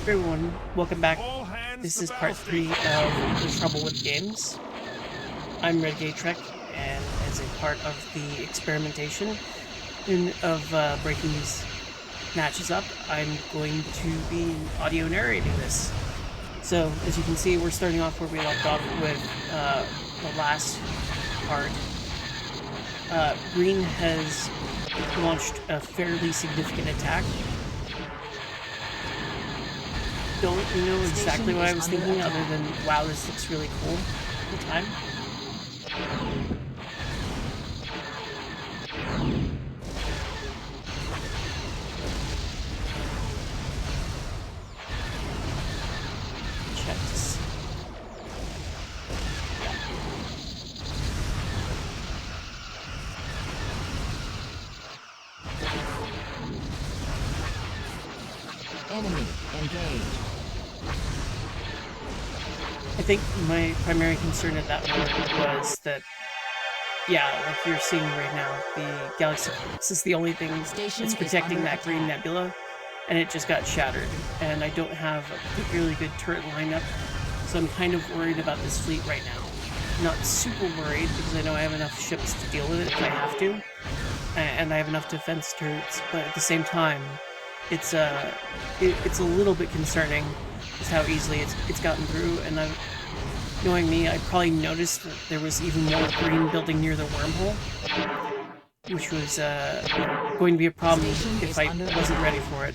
Everyone, welcome back. This is part 3 of The Trouble with Games. I'm Red Trek, and as a part of the experimentation of breaking these matches up, I'm going to be audio narrating this. So, as you can see, we're starting off where we left off with the last part. Green has launched a fairly significant attack. Don't know exactly what I was thinking other than, wow, this looks really cool at the time. Check this. Enemy engaged. I think my primary concern at that point was that, yeah, like you're seeing right now, the Galaxy Class is the only thing that's protecting that green nebula, and it just got shattered. And I don't have a particularly good turret lineup, so I'm kind of worried about this fleet right now. Not super worried, because I know I have enough ships to deal with it if I have to, and I have enough defense turrets, but at the same time, it's a little bit concerning just how easily it's gotten through, and knowing me, I probably noticed that there was even more green building near the wormhole, which was going to be a problem if I wasn't ready for it.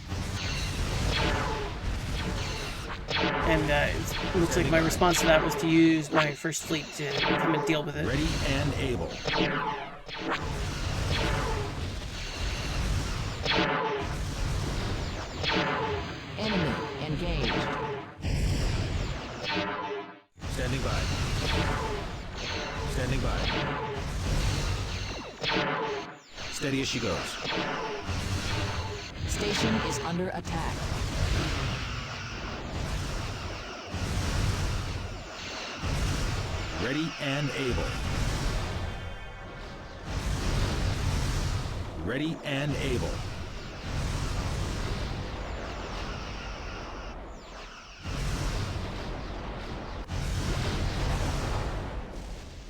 And it looks like my response to that was to use my first fleet to come and deal with it. Ready and able. Enemy engaged. Standing by. Standing by. Steady as she goes. Station is under attack. Ready and able. Ready and able.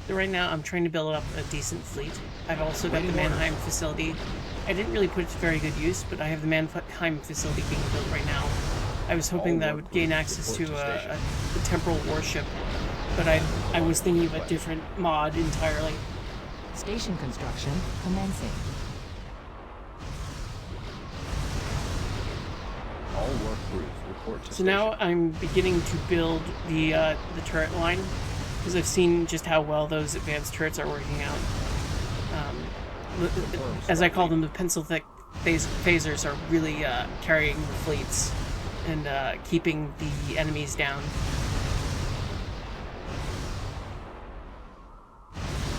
So right now I'm trying to build up a decent fleet. I've also got the Mannheim facility. I didn't really put it to very good use, but I have the Mannheim facility being built right now. I was hoping that I would gain access to a temporal warship, but I was thinking of a different mod entirely. Station construction commencing. All work crews report to So now I'm beginning to build the turret line, because I've seen just how well those advanced turrets are working out. As I call them, the pencil-thick phasers are really carrying the fleets and keeping the enemies down.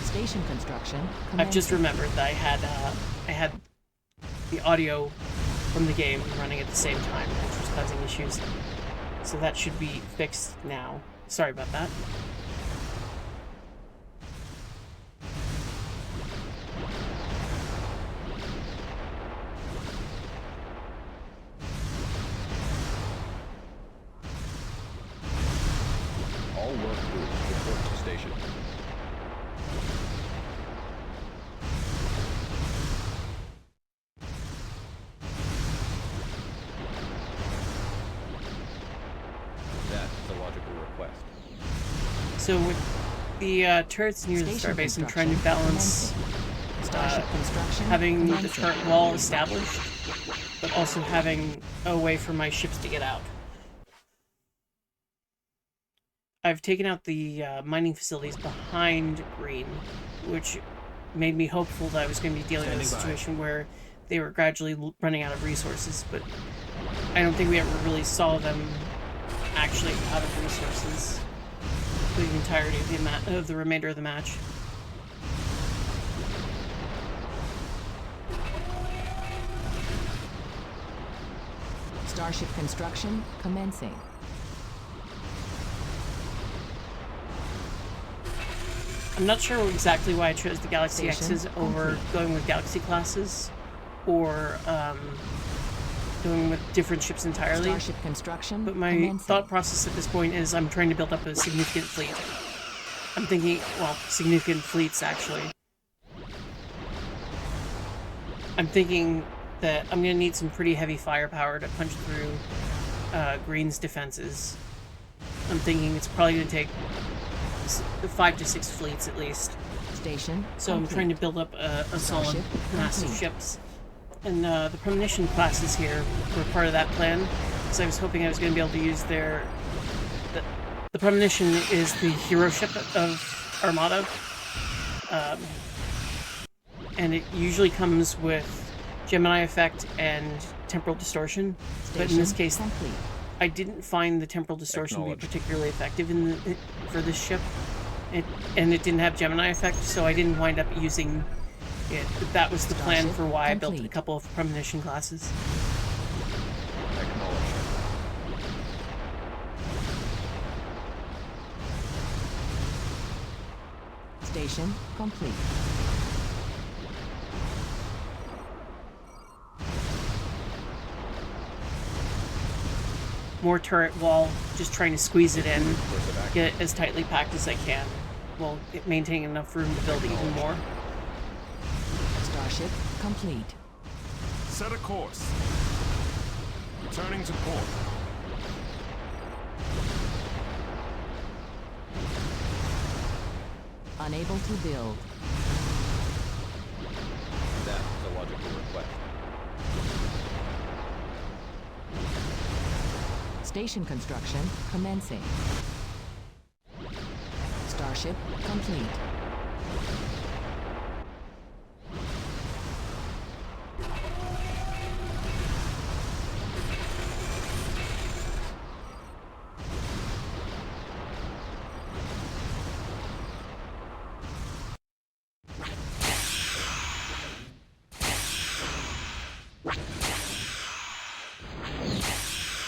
Station construction commencing. I've just remembered that I had the audio from the game running at the same time, which was causing issues. So that should be fixed now. Sorry about that. all work crews report to station. That is a logical request. So with the turrets near the starbase, I'm trying to balance having the turret wall established, but also having a way for my ships to get out. I've taken out the mining facilities behind Green, which made me hopeful that I was going to be dealing with a situation where they were gradually running out of resources, but I don't think we ever really saw them actually out of resources for the entirety of the remainder of the match. Starship construction commencing. I'm not sure exactly why I chose the Galaxy X's over going with Galaxy classes, or going with different ships entirely. Starship construction But my commencing. thought process at this point is I'm trying to build up a significant fleet. I'm thinking, well, significant fleets actually. I'm thinking that I'm going to need some pretty heavy firepower to punch through Green's defenses. I'm thinking it's probably going to take 5 to 6 fleets at least. Station So I'm trying to build up a solid Starship mass of complete. ships. And the premonition classes here were part of that plan, because I was hoping I was going to be able to use their... The premonition is the hero ship of Armada. And it usually comes with Gemini effect and temporal distortion. But in this Station case, complete. I didn't find the temporal distortion to be Acknowledged. particularly effective for this ship. And it didn't have Gemini effect, so I didn't wind up using it. But that was the plan Starship for why I built a complete. couple of premonition classes. Acknowledged. Station complete. More turret wall, just trying to squeeze it in, Course of action. get it as tightly packed as I can, while maintaining enough room to build even more. Starship complete. Set a course. Returning to port. Unable to build. That's the logical request. Station construction commencing. Starship complete.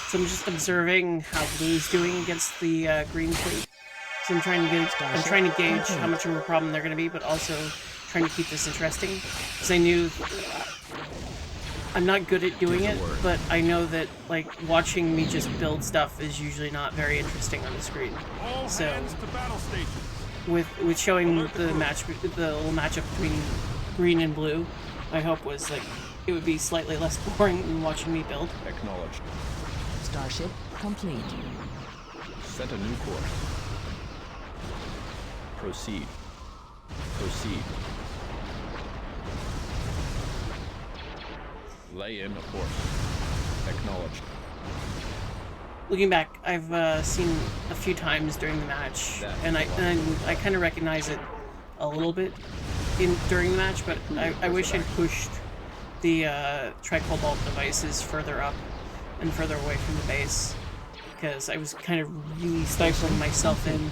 So I'm just observing how blue's doing against the green fleet. So I'm trying to gauge how much of a problem they're going to be, but also trying to keep this interesting. Because I knew I'm not good at doing it, but I know that like watching me just build stuff is usually not very interesting on the screen. All So hands to battle stations. with showing the little matchup between green and blue, my hope was like it would be slightly less boring than watching me build. Acknowledged. Starship complete. Set a new course. Proceed. Proceed. Lay in a course. Acknowledged. Looking back, I've seen a few times during the match, and I kind of recognize it a little bit during the match, but I wish I'd pushed the tricobalt devices further up and further away from the base, because I was kind of really stifling myself in.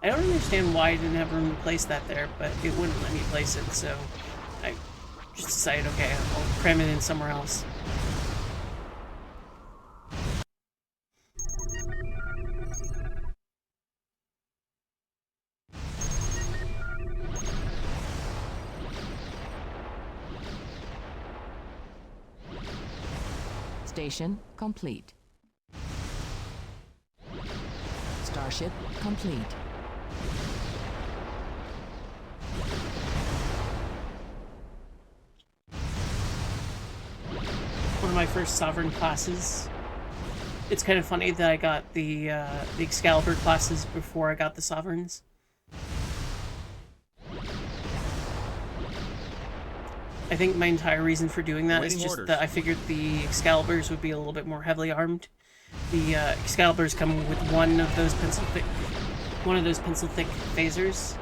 I don't understand why I didn't have room to place that there, but it wouldn't let me place it, so I just decided, okay, I'll cram it in somewhere else. Station complete. Starship complete. One of my first Sovereign classes. It's kind of funny that I got the Excalibur classes before I got the Sovereigns. I think my entire reason for doing that is Awaiting just orders. that I figured the Excaliburs would be a little bit more heavily armed. The Excaliburs come with one of those pencil thick phasers,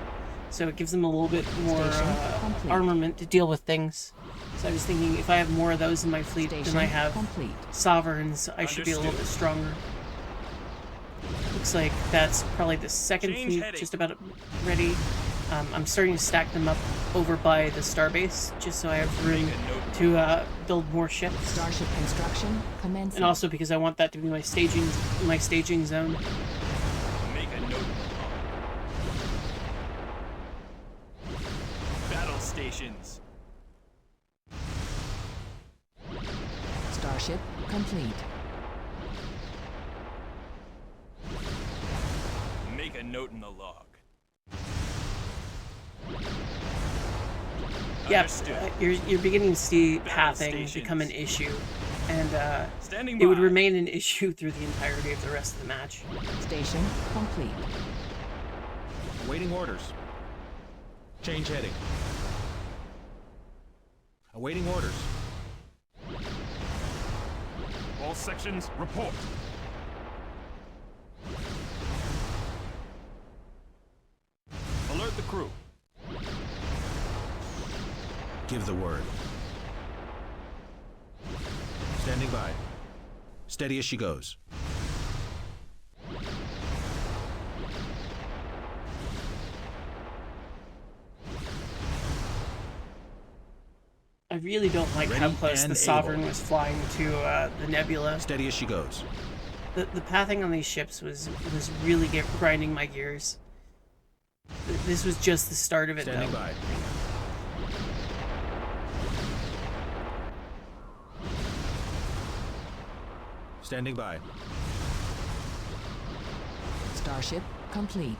so it gives them a little bit more Station complete. armament to deal with things. So I was thinking if I have more of those in my fleet Station than I have complete. Sovereigns, I should be a little bit stronger. Looks like that's probably the second Change fleet heading. just about ready. I'm starting to stack them up over by the starbase, just so I have room to build more ships. Starship construction commencing. And also because I want that to be my staging zone. Make a note. Battle stations. Starship complete. Make a note in the log. Yeah, Understood. you're beginning to see Battle pathing stations. become an issue, and Standing it would by. remain an issue through the entirety of the rest of the match. Station complete. Awaiting orders. Change heading. Awaiting orders. All sections, report. Alert the crew. Give the word. Standing by. Steady as she goes. I really don't like how Ready close and the Sovereign able. was flying to the Nebula. Steady as she goes. The pathing on these ships was really grinding my gears. This was just the start of it, Standing though. by. Standing by. Starship complete.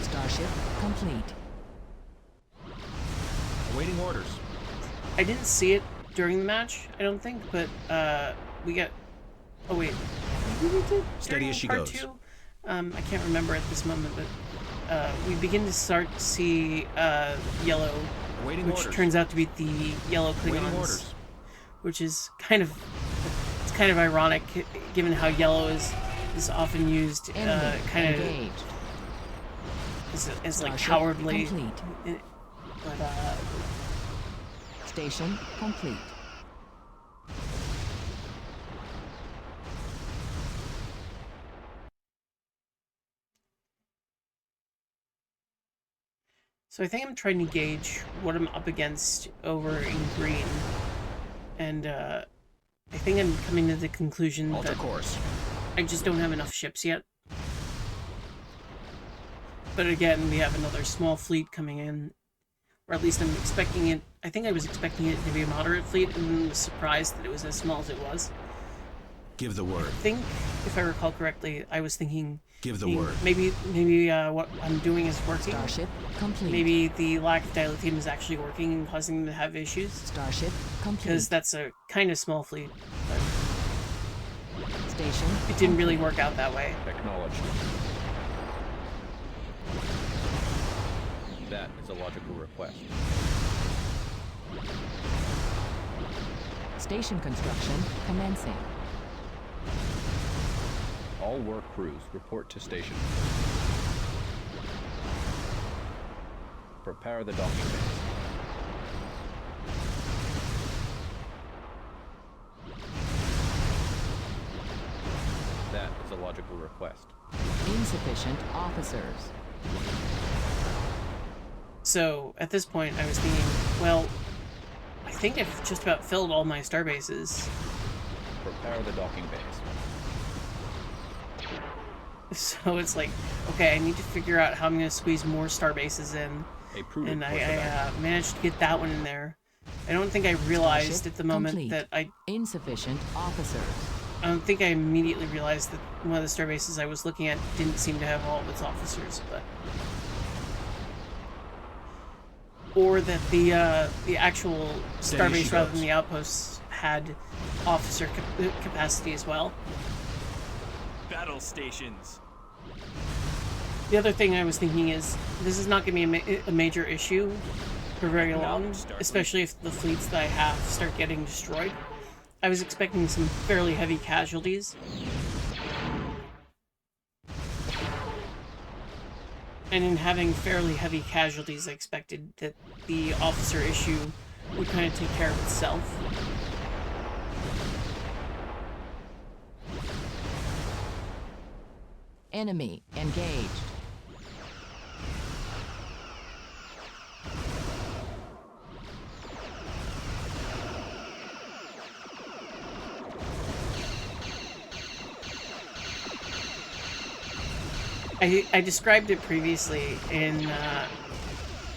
Starship complete. Awaiting orders. I didn't see it during the match, I don't think, but we got. Oh wait, maybe we did. Steady during as she part goes. 2? I can't remember at this moment, but we begin to start to see yellow, Awaiting which orders. turns out to be the yellow Awaiting Klingons, orders. which is kind of ironic given how yellow is often used Enemy kind of engaged. as like Starship cowardly. complete. But Station complete. so I think I'm trying to gauge what I'm up against over in green, and I think I'm coming to the conclusion Alter that course. I just don't have enough ships yet. But again, we have another small fleet coming in, or at least I'm expecting it. I think I was expecting it to be a moderate fleet, and was surprised that it was as small as it was. Give the word. I think, if I recall correctly, I was thinking Give the word. maybe what I'm doing is working. Starship complete. Maybe the lack of dilithium is actually working and causing them to have issues. Starship complete. Because that's a kind of small fleet. But Station it didn't really work out that way. Acknowledged. That is a logical request. Station construction commencing. All work crews report to station. Prepare the docking bays. That is a logical request. Insufficient officers. So, at this point, I was thinking, well, I think I've just about filled all my starbases. Prepare the docking bays. So it's like, okay, I need to figure out how I'm going to squeeze more starbases in. A prudent And course of action. I managed to get that one in there. I don't think I realized Starship at the moment complete. that Insufficient officers. I don't think I immediately realized that one of the starbases I was looking at didn't seem to have all of its officers, but... Or that the actual Steady as she starbase rather goes. than the outposts had officer capacity as well. Battle stations. The other thing I was thinking is, this is not going to be a major issue for very long, especially if the fleets that I have start getting destroyed. I was expecting some fairly heavy casualties. And in having fairly heavy casualties, I expected that the officer issue would kind of take care of itself. Enemy engaged. I described it previously in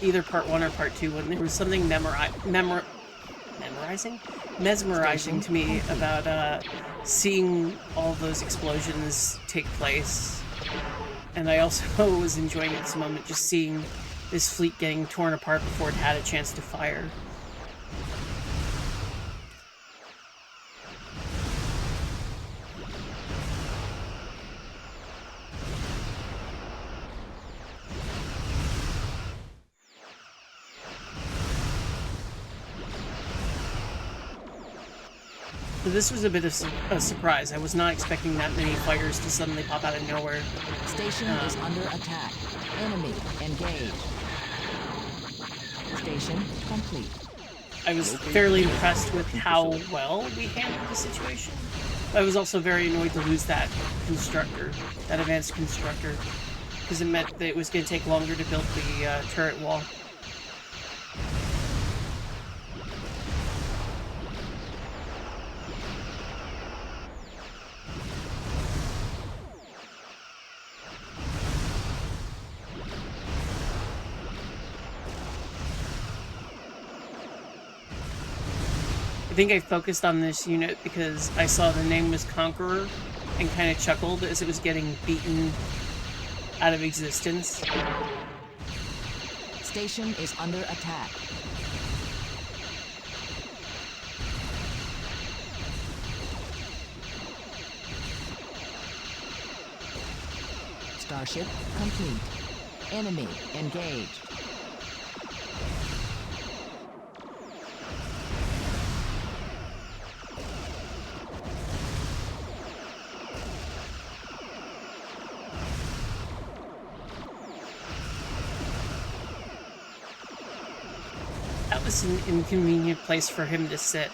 either part 1 or part 2 when there was something memorable mesmerizing to me about seeing all those explosions take place. And I also was enjoying at this moment just seeing this fleet getting torn apart before it had a chance to fire. So this was a bit of a surprise. I was not expecting that many fighters to suddenly pop out of nowhere. Station is under attack. Enemy engaged. Station complete. I was fairly impressed with how well we handled the situation. I was also very annoyed to lose that constructor, that advanced constructor, because it meant that it was going to take longer to build the turret wall. I think I focused on this unit because I saw the name was Conqueror and kind of chuckled as it was getting beaten out of existence. Station is under attack. Starship complete. Enemy engaged. That was an inconvenient place for him to sit.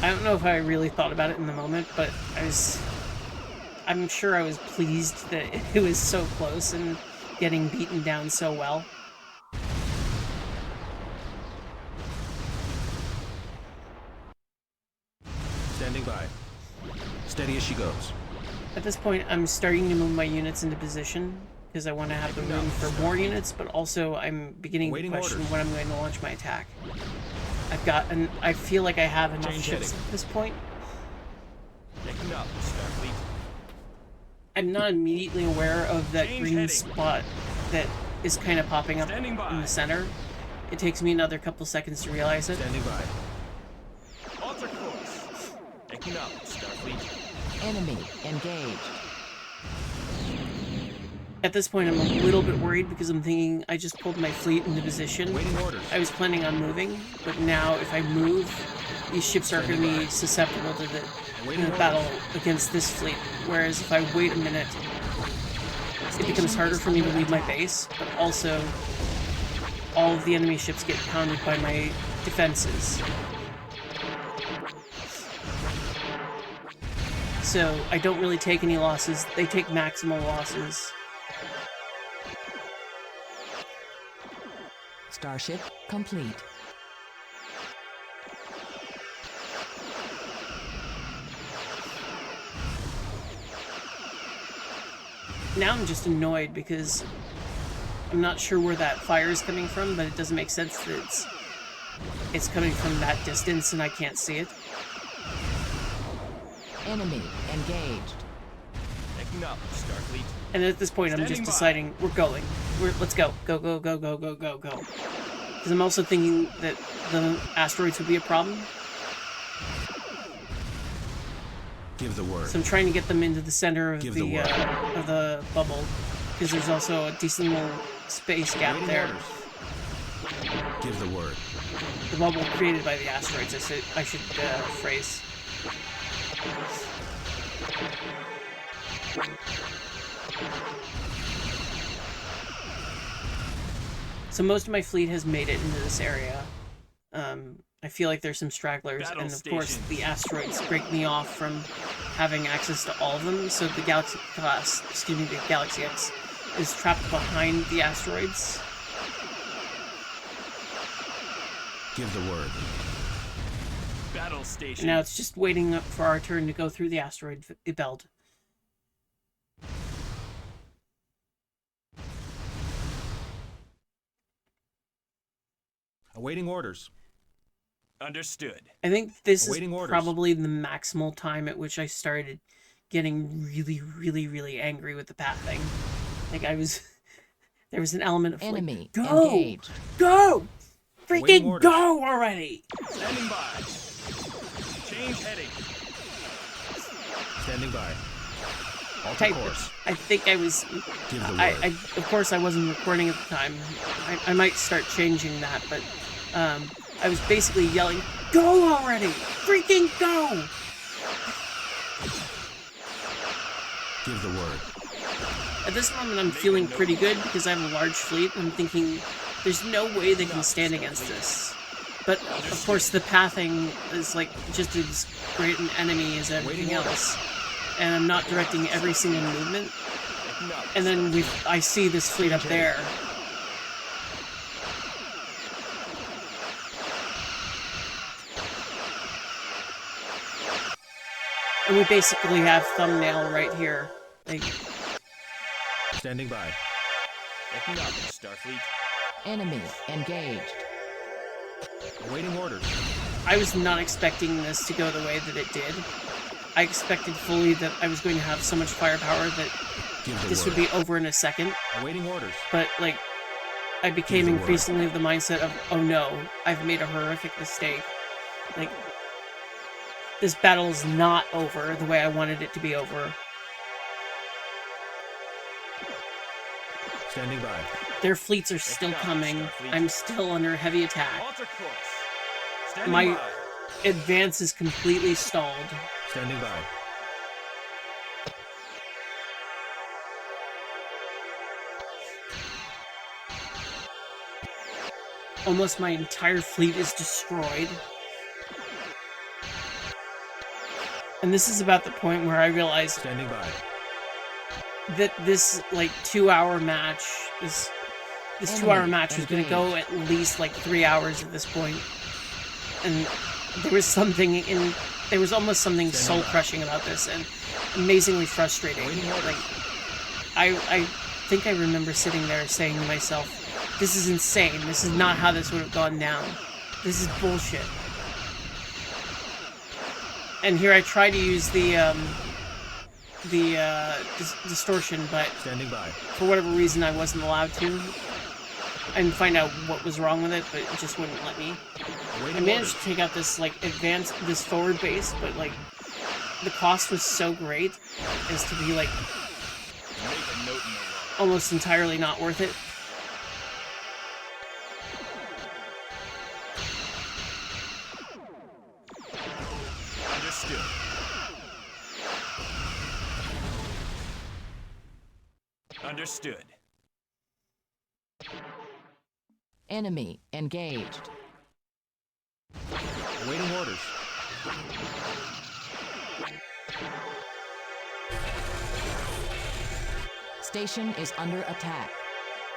I don't know if I really thought about it in the moment, but I'm sure I was pleased that it was so close and getting beaten down so well. Standing by. Steady as she goes. At this point, I'm starting to move my units into position because I want to have the room for more units, but also I'm beginning to question when I'm going to launch my attack. I feel like I have enough ships at this point. Taking up, Starfleet. I'm not immediately aware of that Change green heading. spot that is kind of popping up Standing by. in the center. It takes me another couple seconds to realize it. Standing by. Alter course. Taking up, Starfleet. Enemy engaged. At this point, I'm a little bit worried because I'm thinking I just pulled my fleet into position. Waiting orders. I was planning on moving, but now if I move, these ships are going to be susceptible to the battle against this fleet. Whereas if I wait a minute, it becomes harder for me to leave my base, but also all of the enemy ships get pounded by my defenses. So I don't really take any losses. They take maximal losses. Starship complete. Now I'm just annoyed because I'm not sure where that fire is coming from, but it doesn't make sense that it's coming from that distance and I can't see it. Enemy engaged. Taking up, Starfleet. And at this point, I'm just Standing by. deciding we're going. Let's go. Go, go, go, go, go, go, go. Because I'm also thinking that the asteroids would be a problem. Give the word. So I'm trying to get them into the center of Give the the word. of the bubble, because there's also a decent little space gap Waiting there. orders. Give the word. The bubble created by the asteroids, I should phrase. So most of my fleet has made it into this area. I feel like there's some stragglers, Battle and of course stations. the asteroids break me off from having access to all of them, so the Galaxy class, excuse me, the Galaxy X is trapped behind the asteroids. Give the word. Battle station. And now it's just waiting up for our turn to go through the asteroid belt. Awaiting orders. Understood. I think this is Awaiting orders. probably the maximal time at which I started getting really, really, really angry with the pathing. Like there was an element of Enemy like, go, engaged. go, Awaiting freaking orders. go already. Standing by. Change heading. Standing by. Alter I, course. I think I was. Give the I, word. I of course I wasn't recording at the time. I might start changing that, but I was basically yelling, "Go already! Freaking go!" Give the word. At this moment, I'm feeling pretty good because I have a large fleet. I'm thinking, there's no way they can stand against this. But of course, the pathing is like just as great an enemy as everything else, and I'm not directing every single movement. And then I see this fleet up there. And we basically have thumbnail right here. Like, Standing by. Acknowledge, Starfleet. Enemy engaged. Awaiting orders. I was not expecting this to go the way that it did. I expected fully that I was going to have so much firepower that Give the this word. would be over in a second. Awaiting orders. But, like, I became Give the word. increasingly of the mindset of, oh no, I've made a horrific mistake. Like, this battle is not over the way I wanted it to be over. Standing by. Their fleets are still coming. I'm still under heavy attack. Alter course. Standing My by. advance is completely stalled. Standing by. Almost my entire fleet is destroyed. And this is about the point where I realized Standing by. that this, like, 2-hour match, this 2-hour match was going to go at least, like, 3 hours at this point. And there was there was almost something soul-crushing about this, and amazingly frustrating. Like, I think I remember sitting there saying to myself, this is insane. This is not how this would have gone down. This is bullshit. And here I try to use the distortion, but Standing by. for whatever reason I wasn't allowed to. And find out what was wrong with it, but it just wouldn't let me. I Awaiting managed orders. to take out this, like, this forward base, but, like, the cost was so great as to be, like, Make a note in the log. almost entirely not worth it. Understood. Understood. Enemy engaged. Awaiting orders. Station is under attack.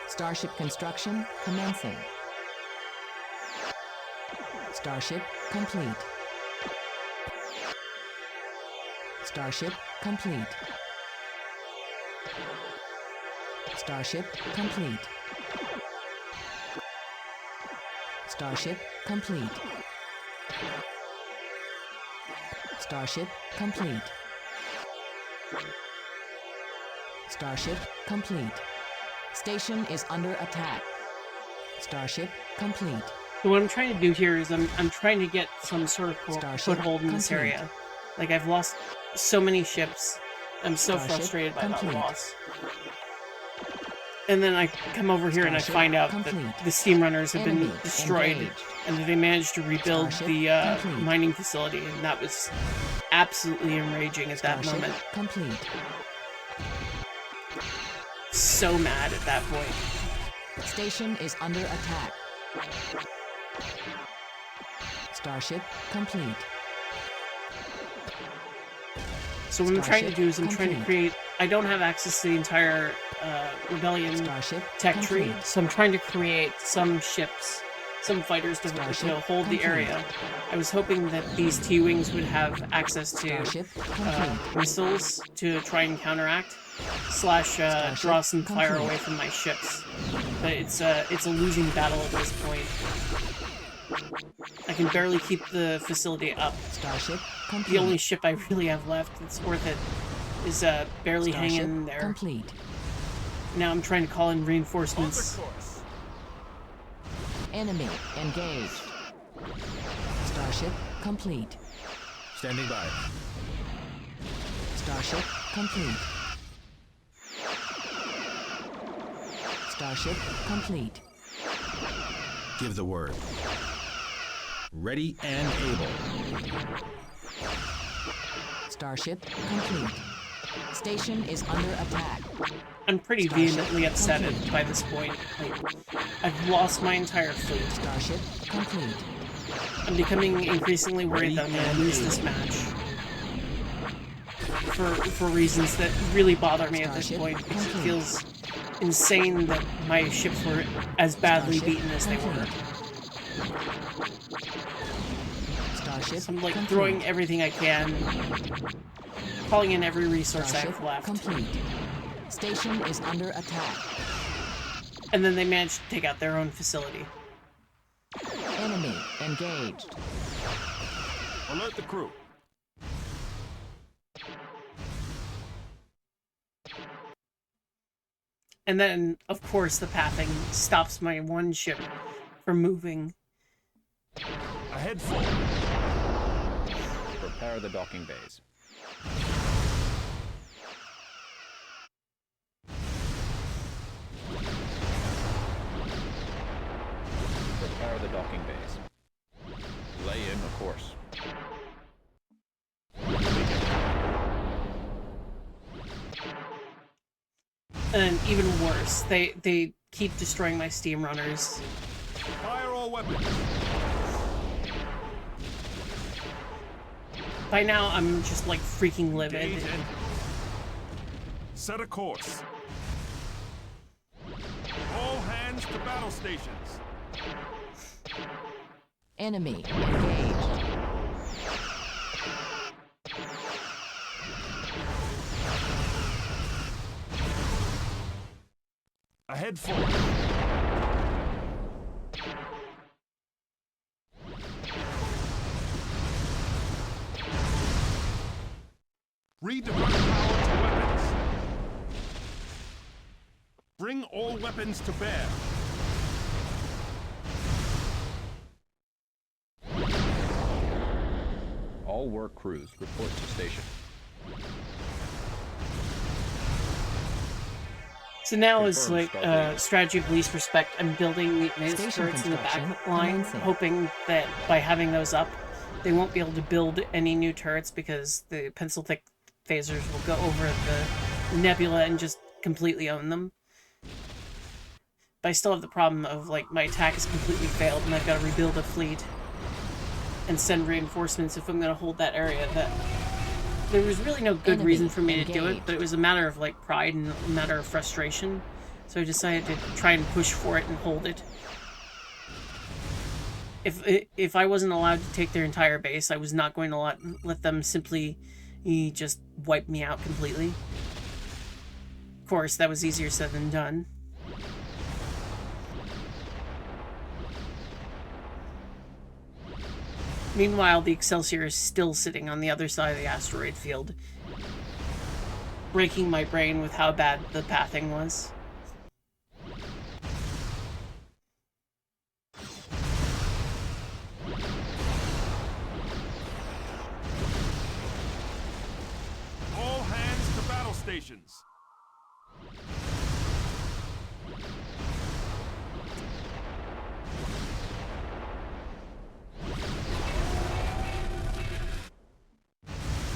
Starship construction commencing. Starship complete. Starship complete. Starship complete. Starship complete. Starship complete. Starship complete. Station is under attack. Starship complete. So what I'm trying to do here is I'm trying to get some sort of Starship foothold in this complete. area. Like, I've lost so many ships. I'm so Starship frustrated by complete. that loss. And then I come over here and I Starship find out complete. that the steam runners have been Enemy destroyed, engaged. and that they managed to rebuild Starship the complete. mining facility, and that was absolutely enraging at that Starship moment. complete. So mad at that point. Station is under attack. Starship complete. So what I'm trying to do is I'm trying to Starship create... I don't have access to the entire Rebellion Starship tech tree, complete. so I'm trying to create some ships, some fighters to Starship hold the complete. area. I was hoping that these T-Wings would have access to Starship complete. missiles to try and counteract, slash draw some fire complete. away from my ships. But it's a losing battle at this point. I can barely keep the facility up. Starship complete. The only ship I really have left that's worth it is barely Starship hanging there. complete. Now I'm trying to call in Hold reinforcements. the course. Enemy engaged. Starship complete. Standing by. Starship complete. Starship complete. Give the word. Ready and able. Starship complete. Station is under attack. I'm pretty Starship vehemently upset complete. by this point. Like, I've lost my entire fleet. Starship complete. I'm becoming increasingly worried that I'm going to lose this match. For reasons that really bother me at this Starship point, because it complete. feels insane that my ships were as badly Starship beaten as they were. Starship So I'm like complete. throwing everything I can, calling in every resource I Starship have left. complete. Station is under attack. And then they managed to take out their own facility. Enemy engaged. Alert the crew. And then, of course, the pathing stops my one ship from moving. Ahead full. Prepare the docking bays. Prepare the docking bays. Lay in a course. And even worse, they keep destroying my steam runners. Fire all weapons. By now, I'm just like freaking livid. Engage engine. Set a course. All hands to battle stations. Enemy engaged. Ahead full. Redivert power to weapons. Bring all weapons to bear. All work crews report to station. So now it's Confirmed, like Starfleet. strategy of least respect. I'm building the advanced Station turrets in the back construction line, commencing. hoping that by having those up, they won't be able to build any new turrets because the pencil thick phasers will go over the nebula and just completely own them. But I still have the problem of like my attack has completely failed and I've got to rebuild a fleet and send reinforcements if I'm going to hold that area. That there was really no good Enemy reason for me to do it, engaged. but it was a matter of like pride and a matter of frustration. So I decided to try and push for it and hold it. If I wasn't allowed to take their entire base, I was not going to let them simply just wipe me out completely. Of course, that was easier said than done. Meanwhile, the Excelsior is still sitting on the other side of the asteroid field, breaking my brain with how bad the pathing was. All hands to battle stations.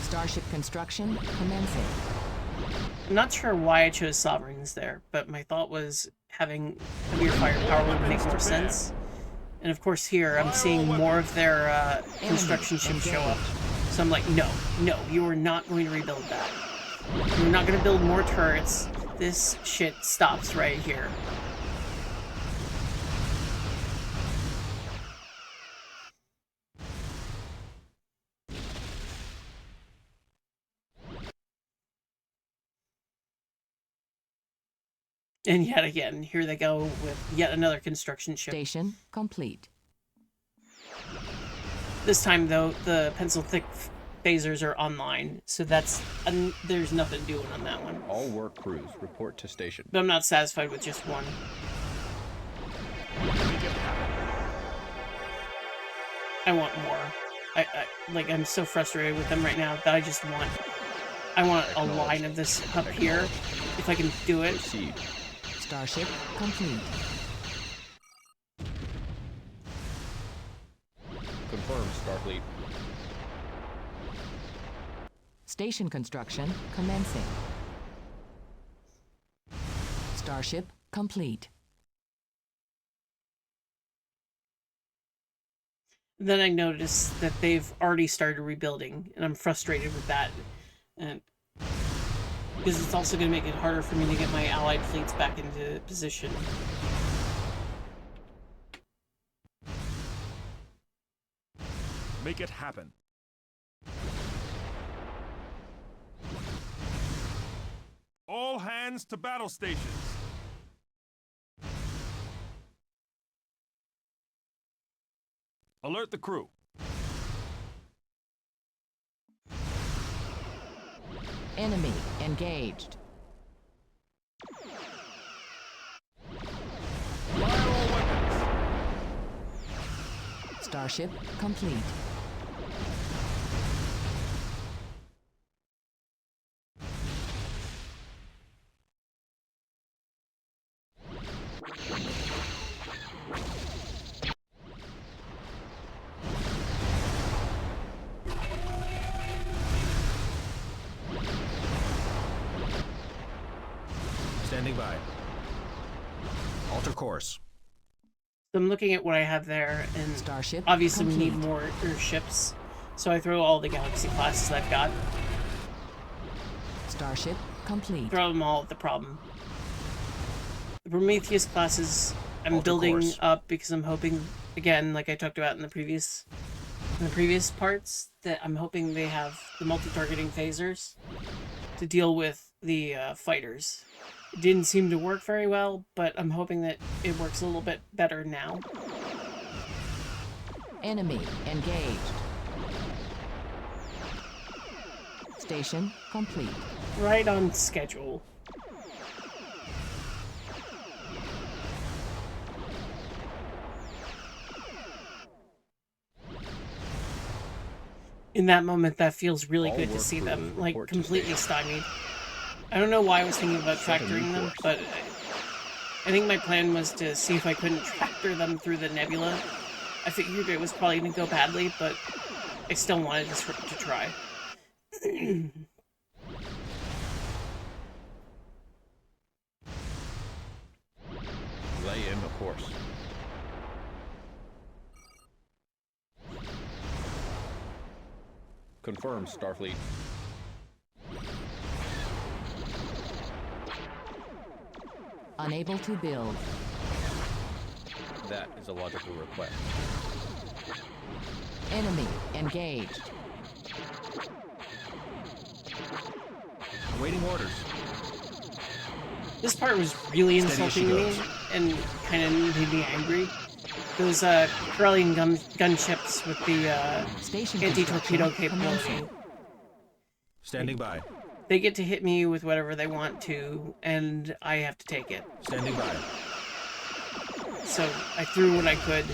Starship construction commencing. I'm not sure why I chose Sovereigns there, but my thought was having heavier firepower would make more sense. And of course here, I'm seeing more of their construction ships show up. So I'm like, no, you are not going to rebuild that. You're not going to build more turrets. This shit stops right here. And yet again, here they go with yet another construction ship. Station complete. This time, though, the pencil-thick phasers are online, so there's nothing doing on that one. All work crews report to station. But I'm not satisfied with just one. I want more. I'm so frustrated with them right now that I want a line of this up here, if I can do it. Proceed. Starship complete. Confirmed, Starfleet. Station construction commencing. Starship complete. Then I noticed that they've already started rebuilding, and I'm frustrated with that. And because it's also going to make it harder for me to get my allied fleets back into position. Make it happen. All hands to battle stations. Alert the crew. Enemy engaged. Fire all weapons. Starship complete. Standing by. Alter course. So I'm looking at what I have there, and Starship obviously we need complete. more ships. So I throw all the Galaxy classes I've got. Starship complete. Throw them all at the problem. The Prometheus classes I'm Alter building course. up because I'm hoping, again, like I talked about in the previous parts, that I'm hoping they have the multi-targeting phasers to deal with the fighters. It didn't seem to work very well, but I'm hoping that it works a little bit better now. Enemy engaged. Station complete. Right on schedule. In that moment, that feels really All good to work see crews them, like, report to completely station. stymied. I don't know why I was thinking about Set a new tractoring them, course. but I think my plan was to see if I couldn't tractor them through the nebula. I figured it was probably going to go badly, but I still wanted to try. Lay in a course. Confirmed, Starfleet. Unable to build. That is a logical request. Enemy engaged. Awaiting orders. This part was really Steady as she insulting to me, goes. and kind of made me angry. Those Corellian gunships with the Station anti-torpedo construction capability. commencing. Standing by. They get to hit me with whatever they want to, and I have to take it. Standing by. So I threw what I could.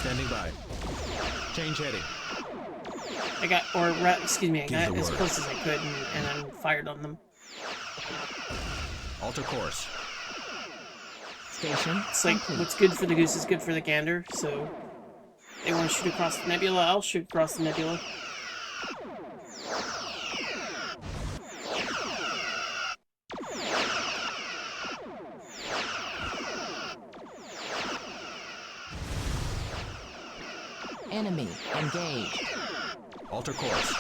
Standing by. Change heading. I got as Give got the as word. close as I could, and then fired on them. Alter course. Station It's like, complete. what's good for the goose is good for the gander, so they want to shoot across the nebula, I'll shoot across the nebula. Enemy engaged. Alter course.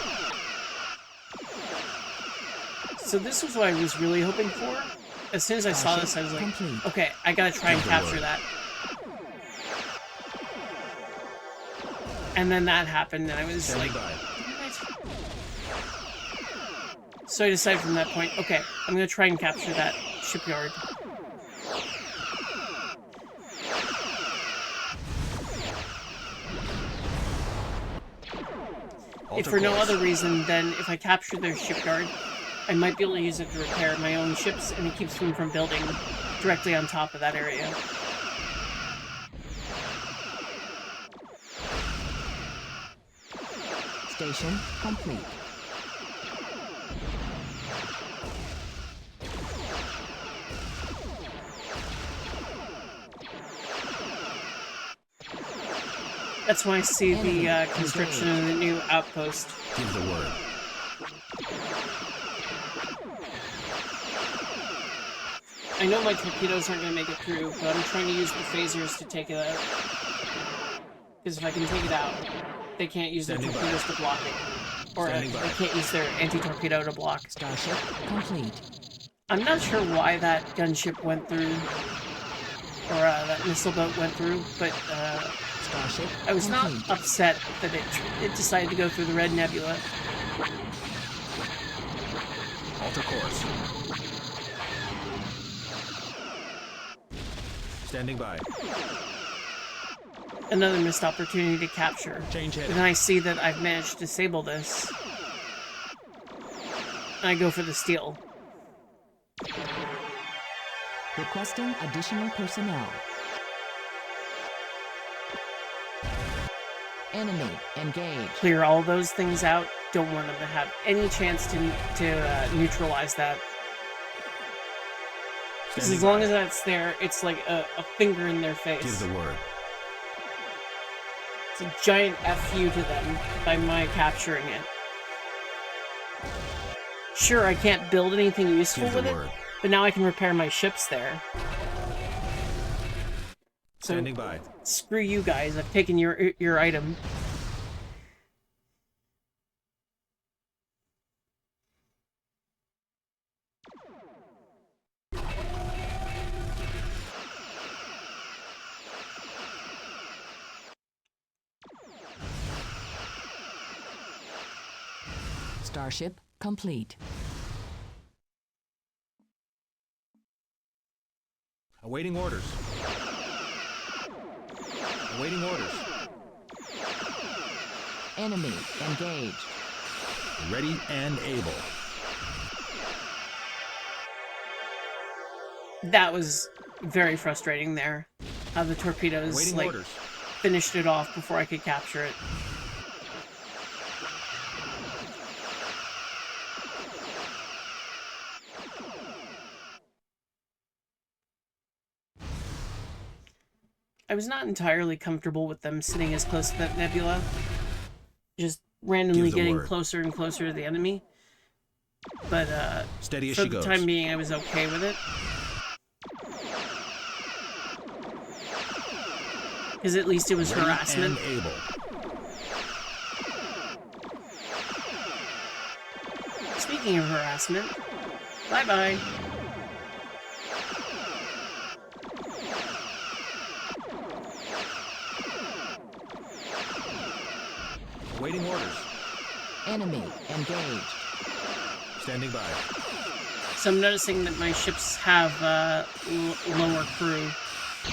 So this was what I was really hoping for. As soon as I saw this, I was like, Complete. okay, I gotta try and Give the capture word. that. And then that happened, and I was Standing like, by. so I decided from that point, okay, I'm gonna try and capture that shipyard. if for no other reason, then if I capture their shipyard, I might be able to use it to repair my own ships, and it keeps them from building directly on top of that area. Station complete. That's when I see the construction of the new outpost. Give the word. I know my torpedoes aren't going to make it through, but I'm trying to use the phasers to take it out. Because if I can take it out, they can't use their torpedoes to block it. Or they can't use their anti-torpedo to block. Starship complete. I'm not sure why that gunship went through, or that missile boat went through, but Starship I was not complete. upset that it decided to go through the Red Nebula. Alter course. Standing by. Another missed opportunity to capture. Change heading. And then I see that I've managed to disable this. And I go for the steal. Requesting additional personnel. Enemy engaged. Clear all those things out. Don't want them to have any chance to neutralize that. Because as long as that's there, it's like a finger in their face. Give the word. It's a giant FU to them by my capturing it. Sure, I can't build anything useful Give the with it, word. but now I can repair my ships there. So, Standing by. screw you guys, I've taken your item. Starship complete. Awaiting orders. Awaiting orders. Enemy engaged. Ready and able. That was very frustrating there. How the torpedoes, Awaiting like, orders. finished it off before I could capture it. I was not entirely comfortable with them sitting as close to that nebula. Just randomly Give the getting word. closer and closer to the enemy. But, Steady as for she the goes. time being, I was okay with it. Because at least it was Ready harassment. and able. Speaking of harassment, bye-bye. Awaiting orders. Enemy engaged. Standing by. So I'm noticing that my ships have lower crew,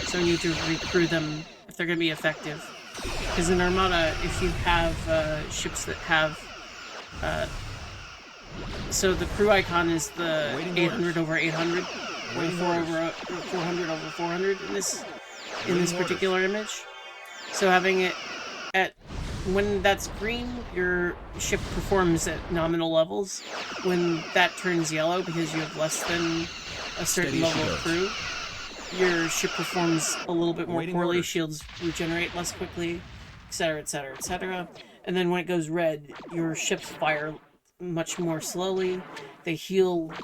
so I need to recrew them if they're going to be effective. Because in Armada, if you have ships that have... so the crew icon is the Awaiting 800 over 800, or Awaiting 400 over 400 in this Awaiting particular image. So having it at... When that's green, your ship performs at nominal levels. When that turns yellow, because you have less than a certain Steady as she level of goes. crew, your ship performs a little bit more Awaiting poorly, orders. shields regenerate less quickly, etc., etc., etc. And then when it goes red, your ships fire much more slowly, they heal much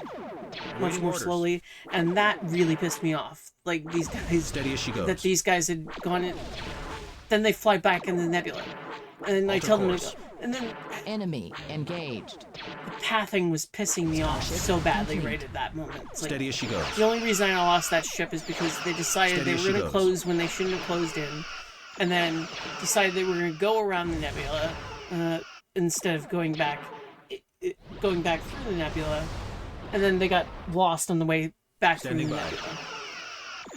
Awaiting more orders. slowly, and that really pissed me off. Like, these guys, Steady as she goes. that these guys had gone in, then they fly back in the nebula. And I Alter tell them to course. go. And then Enemy engaged. the pathing was pissing me off so badly Complete. right at that moment. It's like, Steady as she goes. the only reason I lost that ship is because they decided Steady they as were she going to goes. close when they shouldn't have closed in, and then decided they were going to go around the nebula instead of going back through the nebula, and then they got lost on the way back Standing through the by. nebula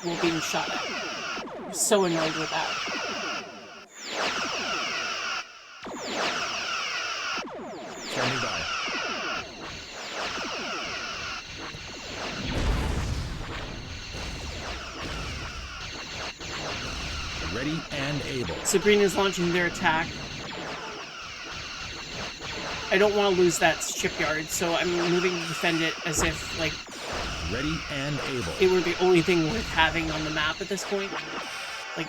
while being shot at. I'm so annoyed with that. Ready and able. So green is launching their attack. I don't want to lose that shipyard, so I'm moving to defend it as if, like, Ready and able. it were the only thing worth having on the map at this point. Like,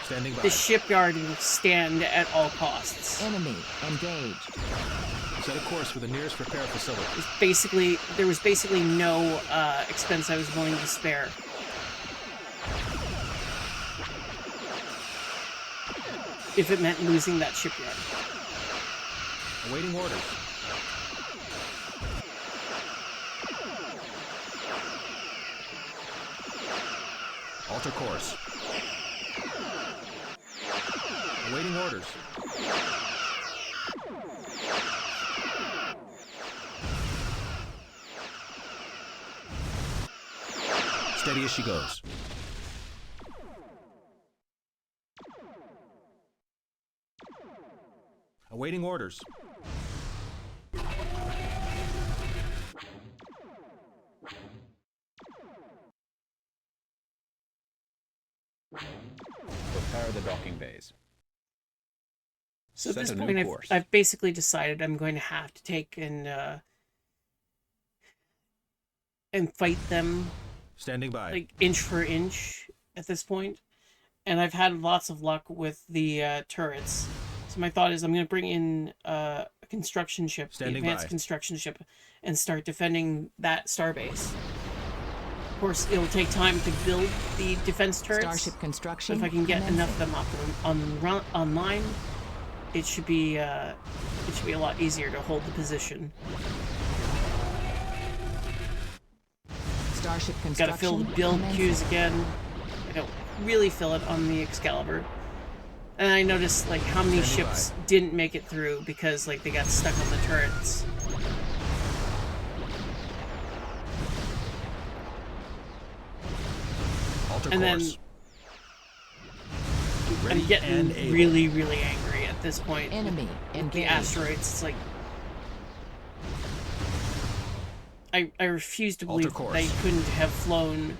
Standing by. the shipyard will stand at all costs. Enemy engaged. Set a course for the nearest repair facility. There was basically no expense I was willing to spare. If it meant losing that shipyard. Awaiting orders. Alter course. Awaiting orders. Steady as she goes. Awaiting orders. Prepare the docking bays. So at Set this a new point, course. I've basically decided I'm going to have to take and fight them Standing by. like inch for inch at this point. And I've had lots of luck with the turrets. So my thought is I'm going to bring in a construction ship, the Standing advanced by. construction ship, and start defending that starbase. Of course, it'll take time to build the defense turrets. Starship So construction. if I can get commencing. enough of them online, it should be a lot easier to hold the position. Starship construction. Gotta fill the build commencing. queues again. I don't really fill it on the Excalibur. And I noticed like how many Standing ships didn't make it through because like they got stuck on the turrets. Alter And then course. I'm Ready getting and able. really, really angry at this point. Enemy The engaged. asteroids, it's like I refuse to Alter believe they course. couldn't have flown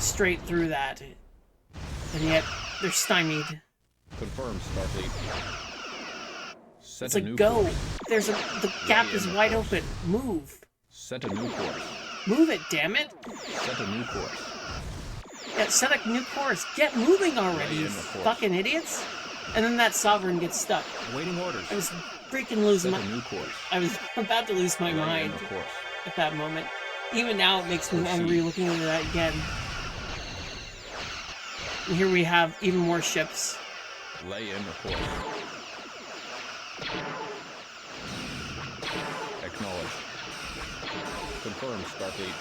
straight through that. And yet they're stymied. Confirm, Starfleet. Set It's a like new go. course. The gap Lay is in the wide course. open. Move. Set a new course. Move it, damn it. Set a new course. Yeah, set a new course. Get moving already, Lay you in the course. fucking idiots. And then that Sovereign gets stuck. Awaiting orders. I was freaking losing Set my... a new course. I was about to lose my Lay in mind the course. at that moment. Even now it makes me Proceed. angry looking at that again. And here we have even more ships. Lay in the course. Acknowledge. Confirm, Starfleet.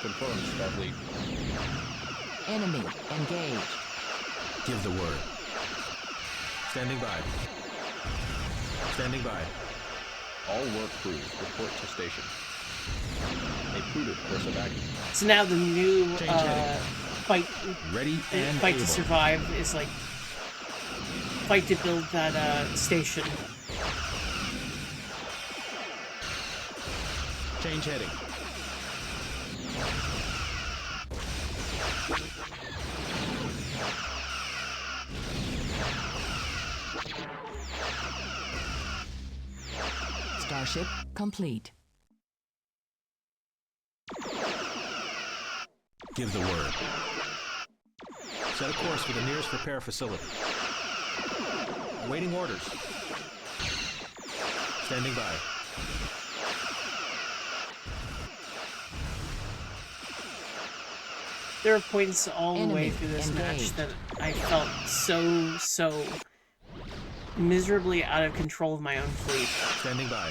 Confirm, Starfleet. Enemy engaged. Give the word. Standing by. Standing by. All work crews report to station. A prudent course of action. So now the new Change heading. fight Ready and fight able. to survive is like fight to build that station. Change heading. Starship complete. Give the word. Set a course for the nearest repair facility. Awaiting orders. Standing by. There are points all the way Enemy through this match engaged. that I felt so miserably out of control of my own fleet Standing by.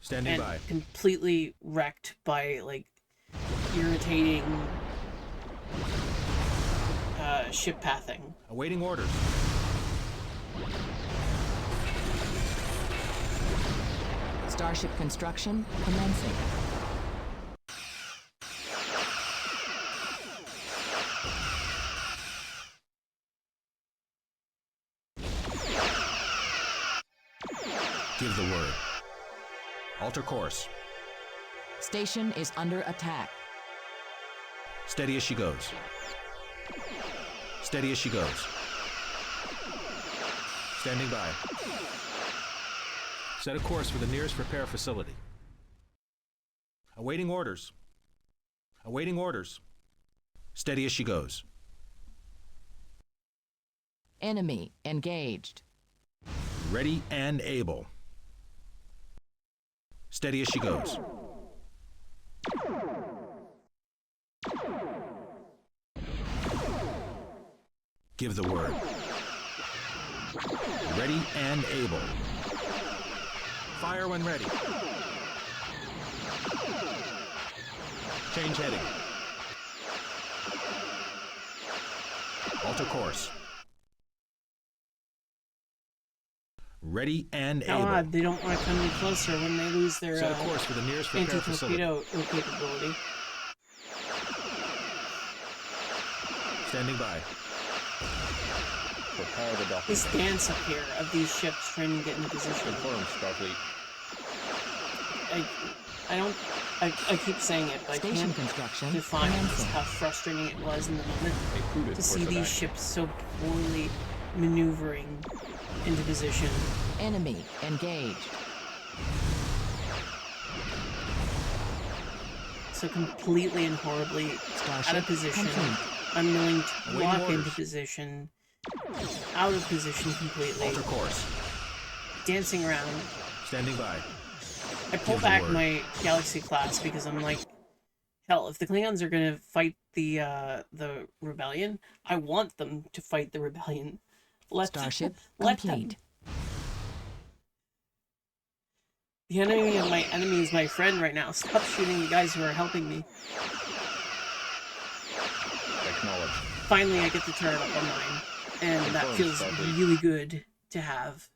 Standing and by. completely wrecked by like irritating ship pathing. Awaiting orders. Starship construction commencing. Give the word. Alter course. Station is under attack. Steady as she goes. Steady as she goes. Standing by. Set a course for the nearest repair facility. Awaiting orders. Awaiting orders. Steady as she goes. Enemy engaged. Ready and able. Steady as she goes. Give the word. Ready and able. Fire when ready. Change heading. Alter course. Ready and How able. odd, they don't want to come any closer when they lose their Set a course for the nearest repair facility. anti-torpedo capability. Standing by. Prepare the docking This bay. dance up here of these ships trying to get into position. Confirm, Starfleet. I keep saying it, but I Station can't construction define just commencing. how frustrating it was in the moment A prudent to course see of these action. ships so poorly maneuvering into position. Enemy engaged. So completely and horribly out Starship of position, complete. unwilling to Awaiting lock into orders. position, out of position completely, Alter course. dancing around. Standing by. I pull Give the back word. my Galaxy class because I'm like, hell, if the Klingons are gonna fight the rebellion, I want them to fight the rebellion. Starship let complete. them. The enemy of my enemy is my friend right now. Stop shooting the guys who are helping me. Acknowledged. Finally, I get the turret up on mine, and that Confirmed, feels Starfleet. really good to have.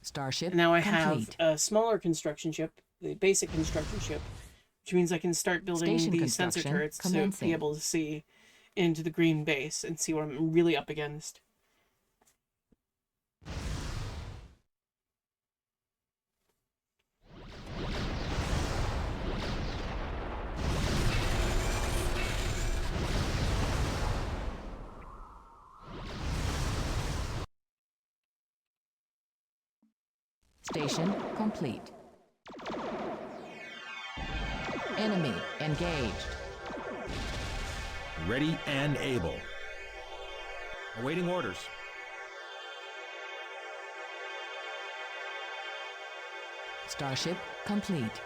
Starship And now I complete. have a smaller construction ship, the basic construction ship, which means I can start building Station these sensor construction turrets to commencing. be able to see into the green base and see what I'm really up against. Station complete. Enemy engaged. Ready and able. Awaiting orders. Starship complete.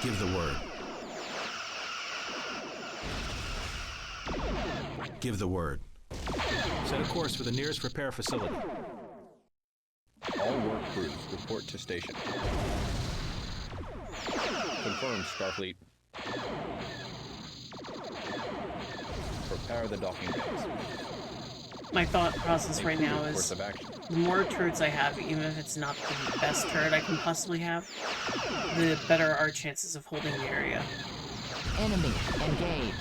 Give the word. Give the word. Set a course for the nearest repair facility. All work crews report to station. Confirmed, Starfleet. Prepare the docking bays. My thought process right now Course is of action. the more turrets I have, even if it's not the best turret I can possibly have, the better our chances of holding the area. Enemy engaged.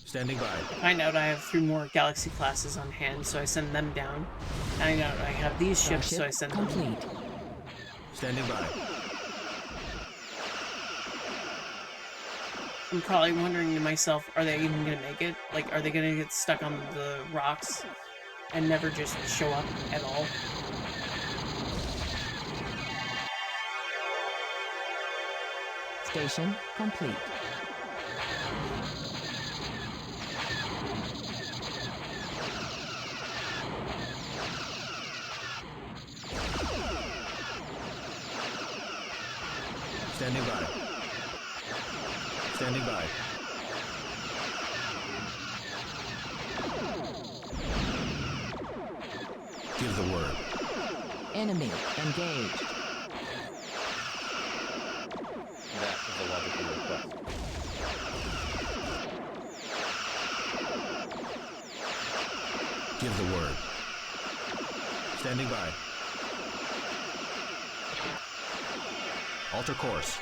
Standing by. I find out I have 3 more Galaxy classes on hand, so I send them down. I find out I have these ships, so I Starship send them. complete. Standing by. I'm probably wondering to myself, are they even gonna make it? Like, are they gonna get stuck on the rocks and never just show up at all? Station complete. Standing by. Standing by. Give the word. Enemy engaged. That is a logical request. Give the word. Standing by. Alter course.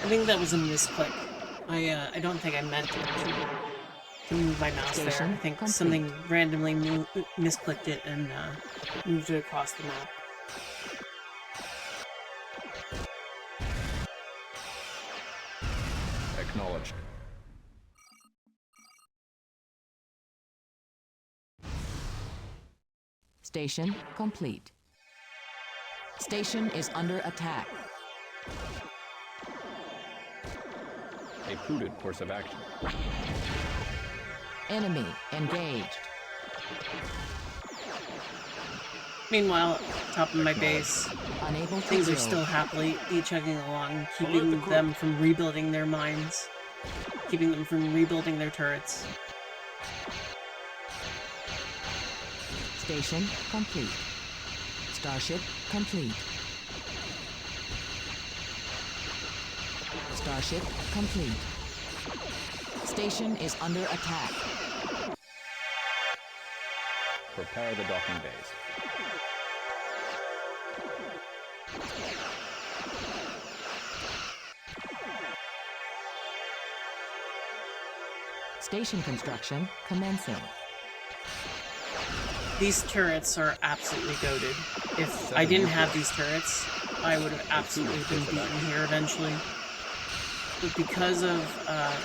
I think that was a misclick. I don't think I meant to move my mouse there. I think complete. something randomly misclicked it and moved it across the map. Acknowledged. Station complete. Station is under attack. A prudent course of action. Enemy engaged. Meanwhile, top of my base, Unable to things are build. still happily chugging along, Alert keeping the crew. them from rebuilding their mines, keeping them from rebuilding their turrets. Station complete. Starship complete. Starship complete. Station is under attack. Prepare the docking bays. Station construction commencing. These turrets are absolutely goated. If I didn't have these turrets, I would have absolutely been beaten here eventually. But because of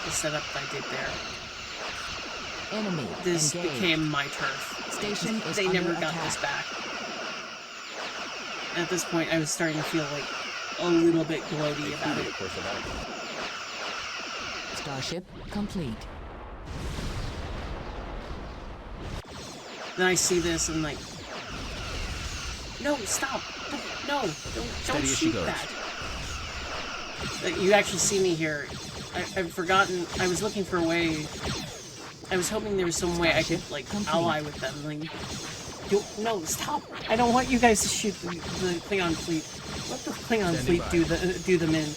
the setup I did there, Enemy this engaged. became my turf. Station is They under never got attack. this back. At this point, I was starting to feel like a little bit gloaty about Prudent it. course of action. Starship complete. Then I see this and like, no, stop! No, don't Steady as she shoot goes. that! You actually see me here. I've forgotten. I was looking for a way. I was hoping there was some way I could like ally with them. Like, no, stop! I don't want you guys to shoot the Klingon fleet. Let the Klingon Standing fleet by. do them in.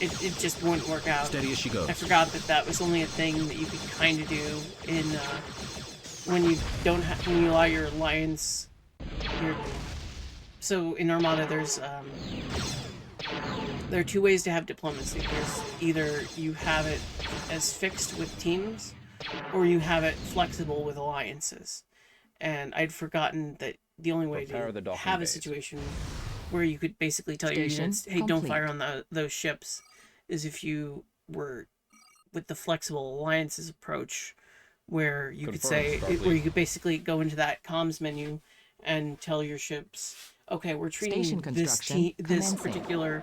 It just wouldn't work out. Steady as she goes. I forgot that was only a thing that you could kind of do in when you don't have when you allow your alliance. So in Armada, there are two ways to have diplomacy. There's either you have it as fixed with teams, or you have it flexible with alliances. And I'd forgotten that the only way Prepare the to docking have a bays. situation where you could basically tell your Station units, hey, don't complete. fire on those ships, is if you were with the flexible alliances approach, where you could Confirmed, say, Starfleet. where you could basically go into that comms menu and tell your ships, okay, we're treating Station this construction this commencing. particular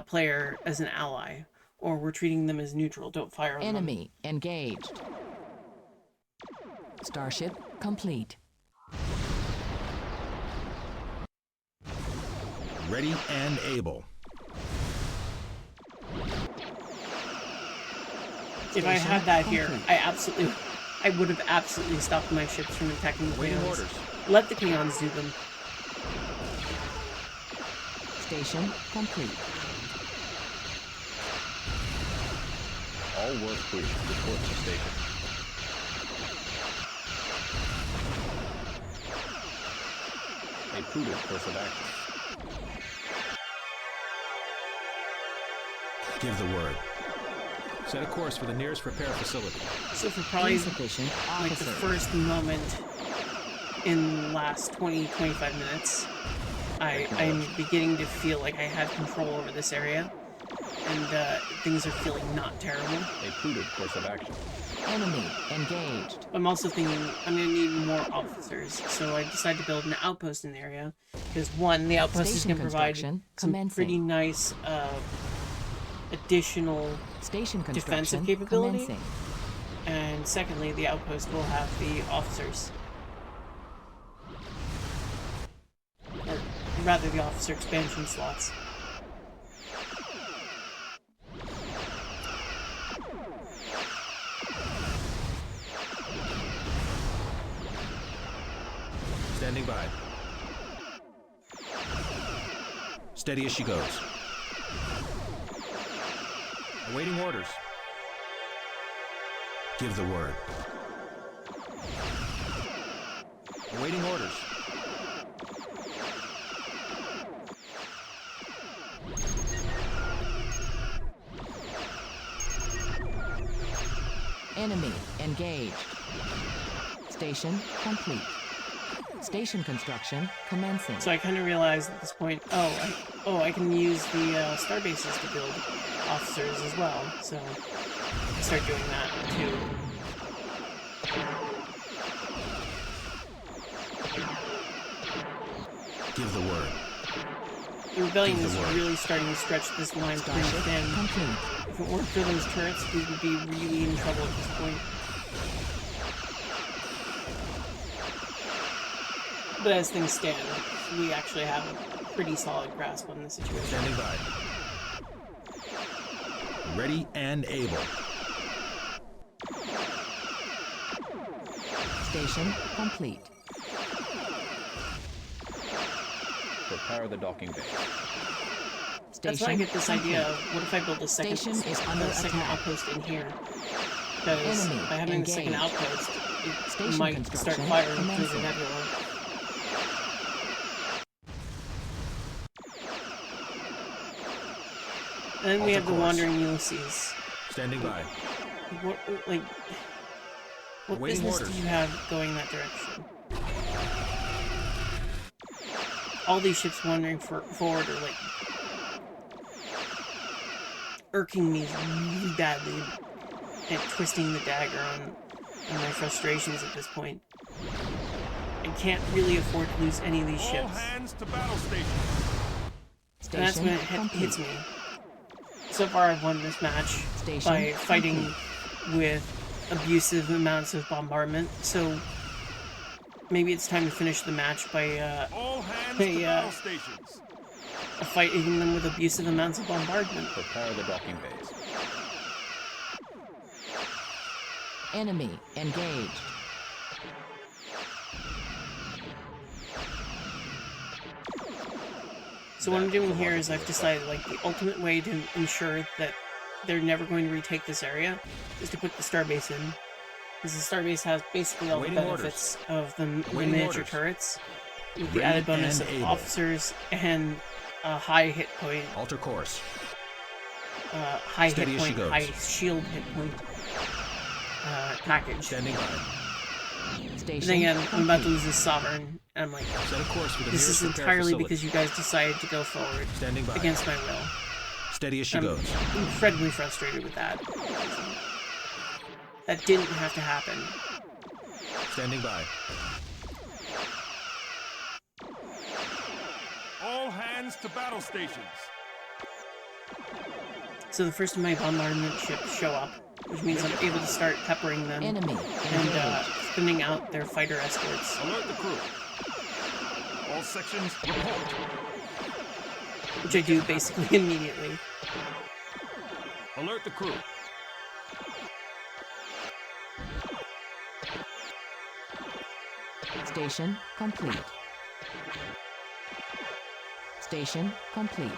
player as an ally, or we're treating them as neutral. Don't fire on them. Enemy engaged. Starship complete. Ready and able. If I had that here, complete. I would have absolutely stopped my ships from attacking the Waiting Klingons. orders. Let the Klingons do them. Station complete. All work free. Report to station. A prudent course of action. Give the word. Set a course for the nearest repair facility. So for probably Insufficient like the officer. first moment in the last 20-25 minutes, I'm beginning to feel like I have control over this area, and things are feeling not terrible. A prudent course of action. Enemy engaged. I'm also thinking I'm going to need more officers, so I decided to build an outpost in the area, because one, the outpost is Station going to provide construction some commencing. pretty nice additional Station defensive construction capability, commencing. and secondly, the outpost will have the officers. Or rather, the officer expansion slots. Standing by. Steady as she goes. Awaiting orders. Give the word. Awaiting orders. Enemy engaged. Station complete. Station construction commencing. So I kind of realized at this point, I can use the star bases to build officers as well. So I start doing that too. Give the word. The rebellion Give the is word. really starting to stretch this line pretty Starship thin. complete. If it weren't for those turrets, we would be really in trouble at this point. But as things stand, we actually have a pretty solid grasp on the situation. Standing by. Ready and able. Station complete. Prepare the docking bay. Station That's why I get this idea complete. of, what if I build a second, Station is under attack. outpost in here? Because Enemy by having the second engaged. outpost, it Station might start construction firing through the commencing. nebula. And then we Alter have the course. Wandering Ulysses. Standing by. What Awaiting business orders. do you have going that direction? All these ships wandering forward are like irking me really badly and twisting the dagger on my frustrations at this point. I can't really afford to lose any of these All ships. hands to battle stations. And that's Station when it complete. hits me. So far I've won this match Station by fighting complete. with abusive amounts of bombardment, so maybe it's time to finish the match by All hands Hey, to battle stations. fighting them with abusive amounts of bombardment. Prepare the docking bays. Enemy engaged. So what I'm doing here is I've decided, like, the ultimate way to ensure that they're never going to retake this area is to put the starbase in. Because the starbase has basically all the Awaiting benefits of the Awaiting miniature orders. turrets, with the Ready added bonus and of able. officers and a high hit point, Alter course. high Steady hit as she point, goes. high shield hit point package. Standing by. Station Then again, I'm about to complete. lose this sovereign, and I'm like, Set a course for the this nearest is repair entirely facility. because you guys decided to go forward Standing by. against my will. Steady as she I'm goes. incredibly frustrated with that. That didn't have to happen. Standing by. All hands to battle stations. So the first of my bombardment ships show up, which means I'm able to start peppering them Enemy and engaged. thinning out their fighter escorts. Alert the crew. All sections report. Which I do basically immediately. Alert the crew. Station complete. Station complete.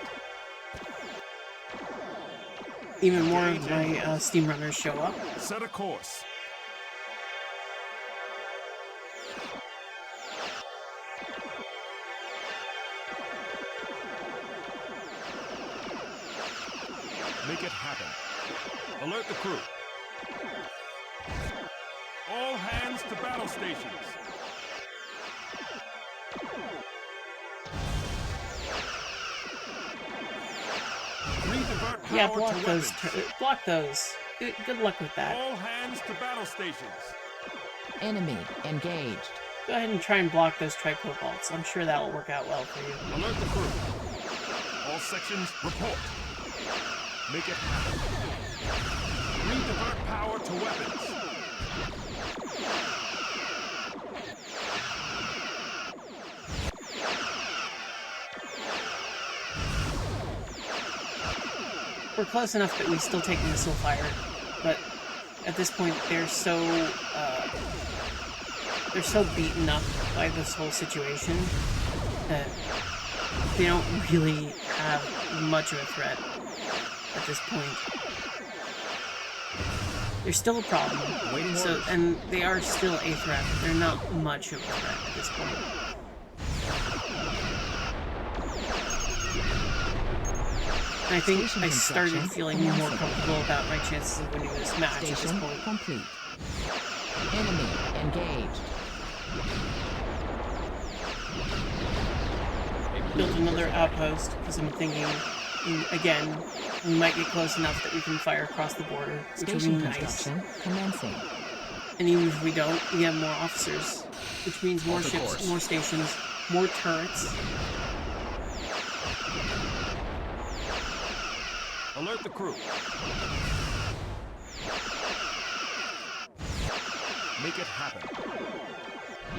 Even more of my steam runners show up. Set a course. Make it happen. Alert the crew. All hands to battle stations. Redivert power Yeah, to weapons. block those. Good luck with that. All hands to battle stations. Enemy engaged. Go ahead and try and block those tricobalts. I'm sure that'll work out well for you. Alert the crew. All sections report. Make it happen. Redivert power to weapons. We're close enough that we still take missile fire, but at this point they're so beaten up by this whole situation that they don't really have much of a threat at this point. They're still a problem. Waiting So, orders. and they are still a threat. They're not much of a threat at this point. And I think Station I started construction feeling more comfortable about my chances of winning this match at this Station point. complete. Enemy engaged. Built another outpost because I'm thinking, again, we might get close enough that we can fire across the border, which would be Station nice. construction commencing. And even if we don't, we have more officers, which means more Alter ships, course. more stations, more turrets. Alert the crew. Make it happen.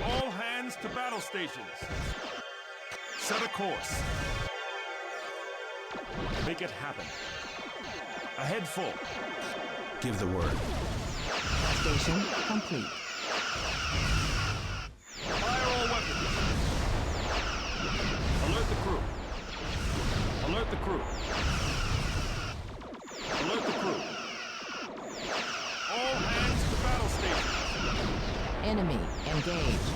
All hands to battle stations. Set a course. Make it happen. Ahead full. Give the word. Station complete. Fire all weapons. Alert the crew. Alert the crew. Alert the crew. All hands to battle stations. Enemy engaged.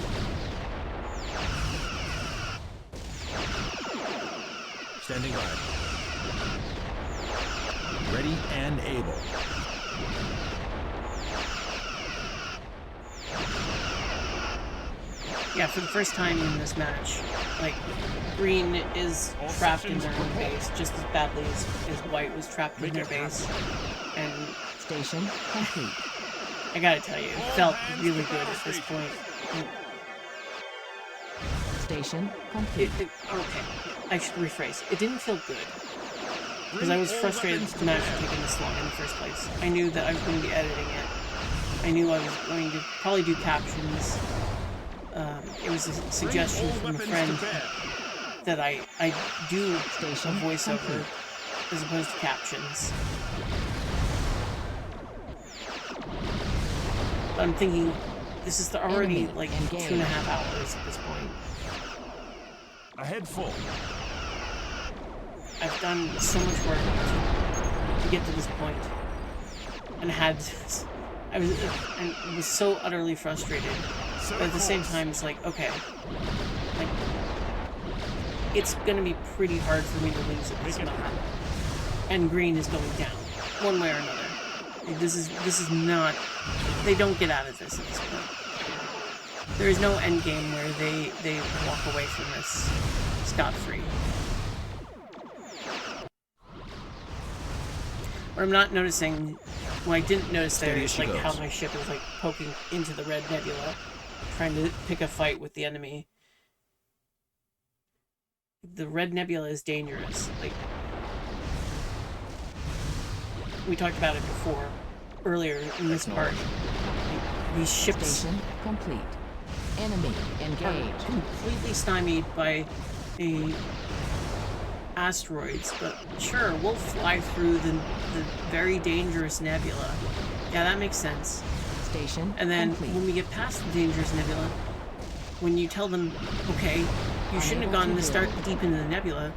Standing by. Ready and able. Yeah, for the first time in this match, like, green is All trapped in sections their own report. base just as badly as white was trapped in Make their it base. And Station complete. I gotta tell you, it All felt hands really to good battle at this stations. point. Station complete. Okay, I should rephrase. It didn't feel good. Because I was Bring all frustrated weapons that to the match bear. was taking this long in the first place. I knew that I was going to be editing it. I knew I was going to probably do captions. It was a suggestion Bring all from a weapons friend to bear. that I do a Station voiceover complete. as opposed to captions. But I'm thinking, this is already Enemy like engaged. 2.5 hours at this point. Ahead full. I've done so much work to get to this point, and I was so utterly frustrated. Set But a at the same course. time, it's like, okay, like, it's gonna be pretty hard for me to lose at this Make it moment. happen. And green is going down, one way or another. Like, this is not, they don't get out of this at this point. There is no end game where they walk away from this scot-free. What I'm not noticing, what I didn't notice there Steady as is she like how goes. my ship is like poking into the red nebula, trying to pick a fight with the enemy. The red nebula is dangerous. Like, we talked about it before, earlier in this part. Like, these ships Station complete. Enemy are engaged. completely stymied by a asteroids, but sure, we'll fly through the very dangerous nebula. Yeah, that makes sense. Station And then complete. when we get past the dangerous nebula, when you tell them, okay, you shouldn't have gone to start deep into the nebula,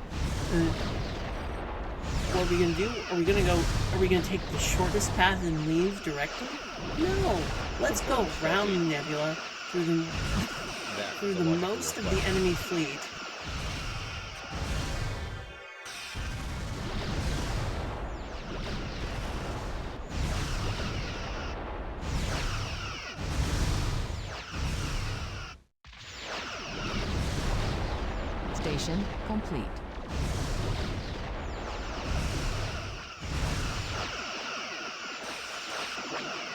what are we gonna do? Are we gonna take the shortest path and leave directly? No! Let's go around the nebula through the most of the enemy fleet. Station complete.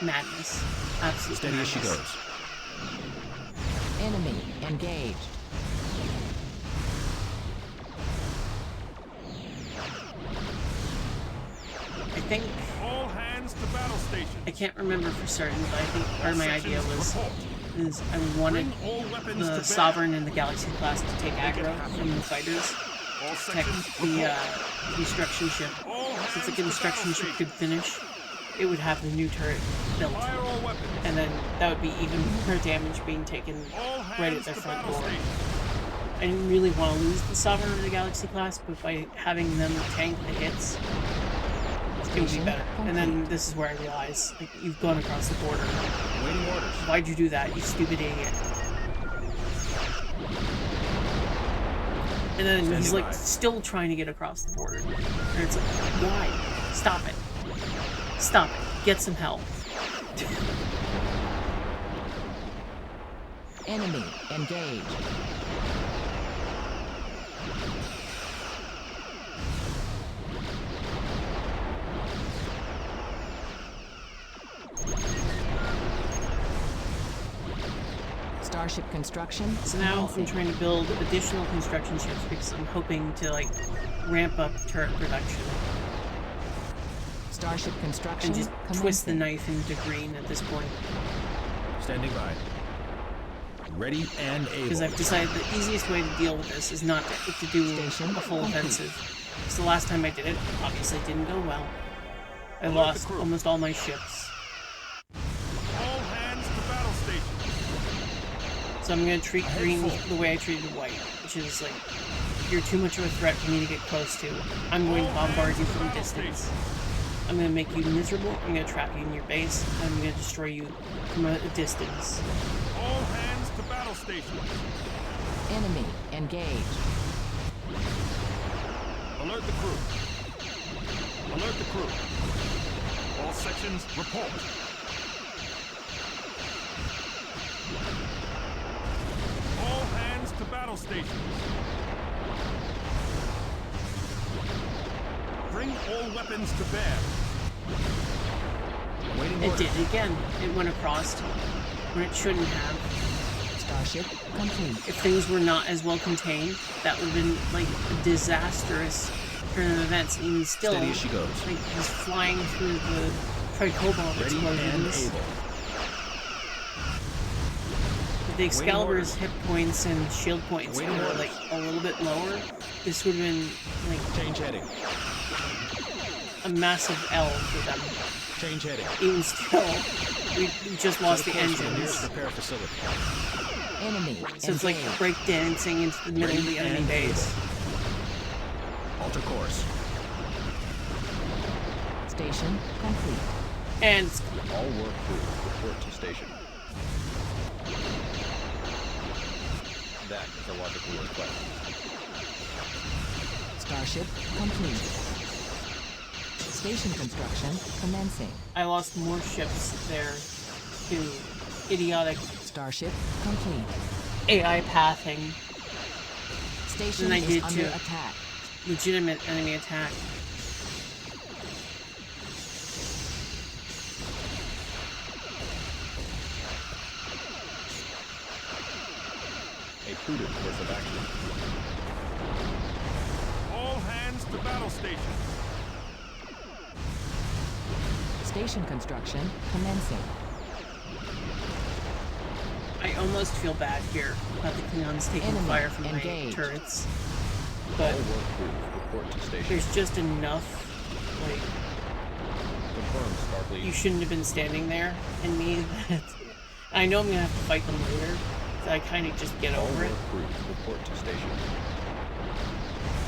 Madness. Absolute Steady as she madness. goes. Enemy engaged. I think, All hands to battle stations. I can't remember for certain, but I think part of my idea was I wanted Bring all weapons to the bear. Sovereign and the Galaxy class to take aggro from the fighters, All protect sections the report. construction ship. All So if the hands to construction battle ship could finish, it would have the new turret built. Fire all weapons. And then that would be even more damage being taken All right at hands their to front battle door. stations. I didn't really want to lose the Sovereign of the Galaxy class, but by having them tank the hits it would be Station better. And then complete. this is where I realize, like, you've gone across the border. Waiting orders. Why'd you do that, you stupid idiot? And then he's Standing like by. still trying to get across the border. And it's like, why? Stop it. Stop it. Get some help. Enemy engaged. Starship construction. So now I'm commencing. trying to build additional construction ships because I'm hoping to like ramp up turret production Starship construction. and just twist the commencing. knife into green at this point. Standing by. Ready and able. Because I've decided the easiest way to deal with this is not to do Station a full complete. offensive. Because the last time I did it, obviously didn't go well. I lost almost all my ships. All hands to battle stations. So I'm going to treat green the way I treated white, which is like, you're too much of a threat for me to get close to. I'm going to bombard you from a distance. I'm going to make you miserable, I'm going to trap you in your base, and I'm going to destroy you from a distance. All hands to battle stations. Enemy engaged. Alert the crew. Alert the crew. All sections report. All hands to battle stations. Bring all weapons to bear. Waiting It orders. did it again. It went across when it shouldn't have. Starship complete. If things were not as well contained, that would have been like a disastrous turn of events. Even still, Steady as she goes. like he's flying through the tricobalt Ready and explosions. able. If the Excalibur's orders. hit points and shield points Waiting were orders. like a little bit lower, this would have been like Change heading. a massive L for them. Change heading. Even still, we just lost the Set a course for the nearest engines. repair facility. Enemy So it's like engaged. breakdancing into the middle of the Ready enemy and base. Alter course. Station complete. And it's All work crew report to station. That is a logical request. Starship complete. Station construction commencing. I lost more ships there to idiotic Starship complete. AI pathing, Station Then I is did under too. attack. legitimate enemy attack. A prudent course of action. All hands to battle stations. Station construction commencing. I almost feel bad here about the Klingons taking Enemy fire from my engaged. turrets, All but work crew report to station. there's just enough, like, Confirmed, Starfleet. you shouldn't have been standing there in me that I know I'm gonna have to fight them later, so I kind of just get All over work it. crew report to station.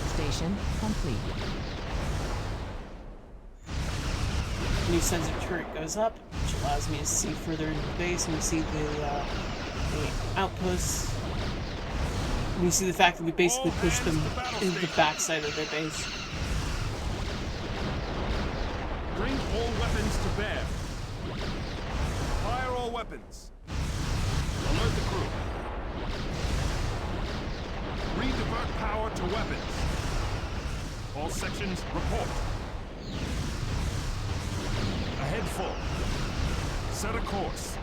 Station complete. New sensor turret goes up, which allows me to see further into the base, and we see the outposts. And we see the fact that we basically pushed them into the backside of their base. Bring all weapons to bear. Fire all weapons. Alert the crew. Redivert power to weapons. All sections report. Ahead full. Set a course.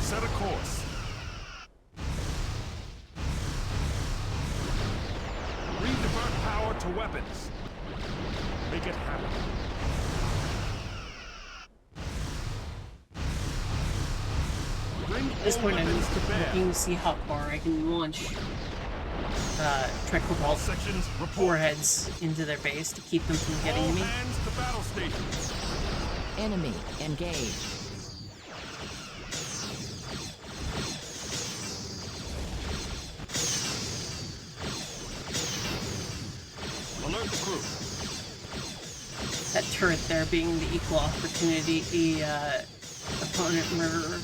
Set a course. Redivert power to weapons. Make it happen. Bring At this all point, I'm weapons to bear. looking to see how far I can launch All tricobalt sections report. warheads into their base to keep them from getting All to me. hands to battle stations. Enemy engaged. Alert the crew. turret there being the equal opportunity opponent murderer.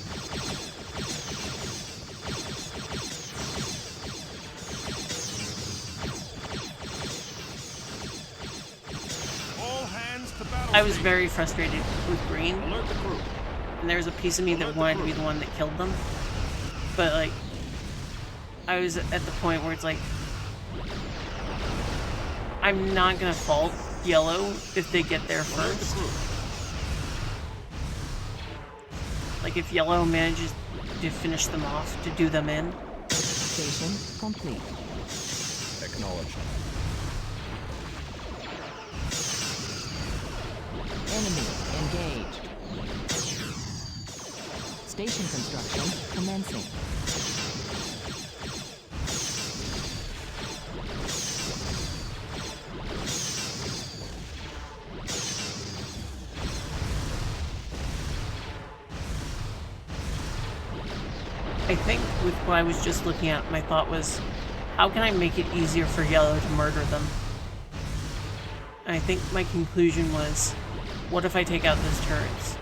All hands to battle I was station. very frustrated with green, Alert the crew. and there was a piece of me that wanted to be the one that killed them. But, like, I was at the point where it's like, I'm not gonna fault yellow if they get there Alert the first. crew. Station Like, if yellow manages to finish them off, to do them in. complete. Acknowledged. Enemy engaged. Station construction commencing. I think with what I was just looking at, my thought was, how can I make it easier for yellow to murder them? And I think my conclusion was, what if I take out those turrets?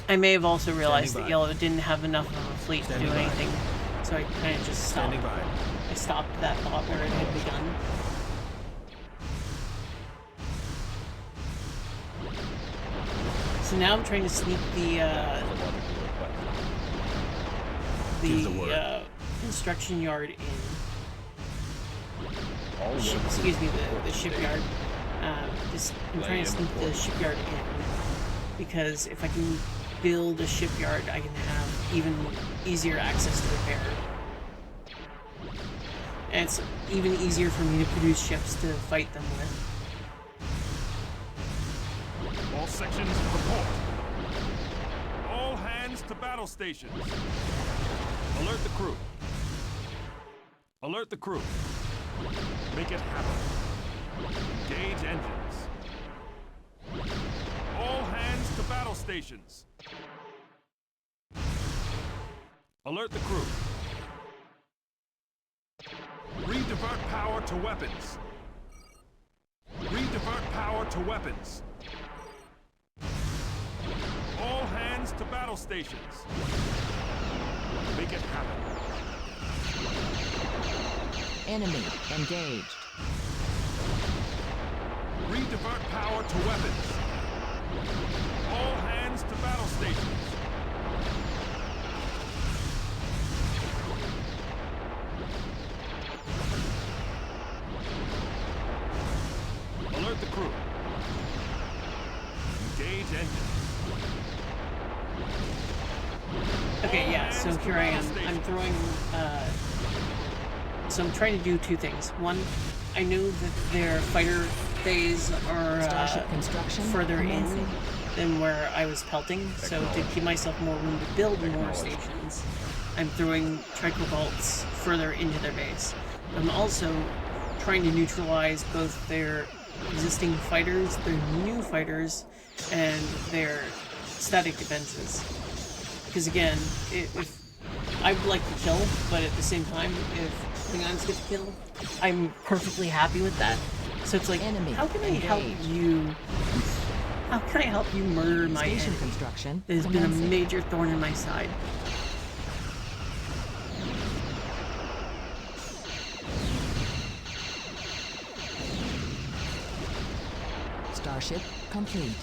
I may have also realized Standing that by. yellow didn't have enough of a fleet to Standing do by. anything, so I kind of just stopped. Standing by. I stopped that thought where it had begun. So now I'm trying to sneak the That is a logical request. Give the word. construction yard in. All work Excuse me, crews report the to shipyard. station. I'm trying to sneak the shipyard in, because if I can build a shipyard, I can have even easier access to repair. And it's even easier for me to produce ships to fight them with. All sections report. All hands to battle stations. Alert the crew. Alert the crew. Make it happen. Engage engines. All hands to battle stations. Alert the crew. Redivert power to weapons. Redivert power to weapons. All hands to battle stations. Make it happen. Enemy engaged. Redivert power to weapons. All hands to battle stations. Alert the crew. Engage engines. Okay, yeah, so here I am. I'm throwing, so I'm trying to do two things. One, I know that their fighter phase are Starship construction further in commencing. than where I was pelting, so to give myself more room to build more stations, I'm throwing tricobolts further into their base. I'm also trying to neutralize both their existing fighters, their new fighters, and their static defenses. Because again, if I would like to kill, but at the same time, if Klingons get to kill, I'm perfectly happy with that. So it's like, Enemy how can I help engaged. you? How can I help you murder my Station enemy? construction That has been a commencing. major thorn in my side. Starship complete.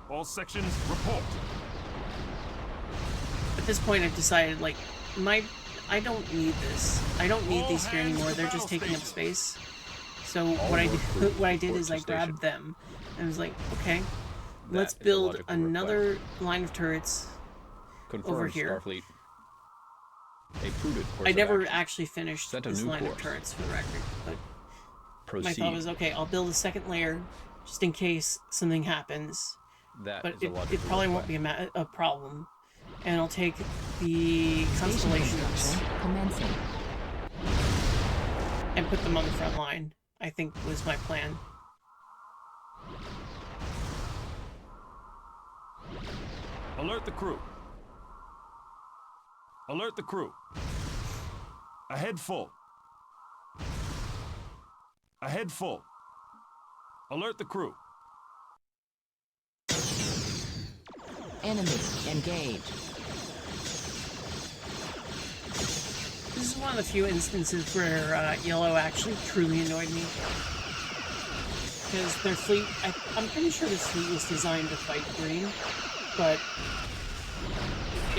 All sections report. At this point, I've decided, like, I don't need this. I don't need these here anymore. They're just taking up space. So what I did is I grabbed them and was like, okay, let's That is a build logical another line of turrets. Confirmed, over here. Starfleet. A prudent course I of never action. actually finished Set a this new line of course. turrets for the record, but Proceed. my thought was, okay, I'll build a second layer just in case something happens. That But is a it logical probably won't request. be a problem. And I'll take the Station constellations construction commencing. and put them on the front line, I think was my plan. Alert the crew. Alert the crew. Ahead full. Ahead full. Alert the crew. Enemy engaged. This is one of the few instances where yellow actually truly annoyed me. Because their fleet, I'm pretty sure this fleet was designed to fight green, but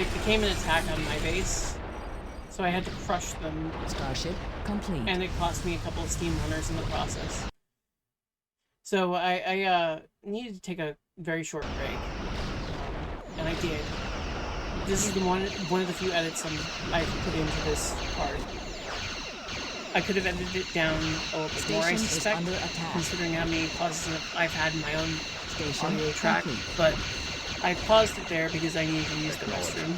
it became an attack on my base, so I had to crush them, Starship complete. and it cost me a couple of steam runners in the process. So I needed to take a very short break, and I did. This is the one of the few edits I've put into this part. I could have edited it down a little bit more, I Station is suspect, under attack. considering how many pauses I've had in my own Station audio track, complete. but I paused it there because I needed to use the restroom.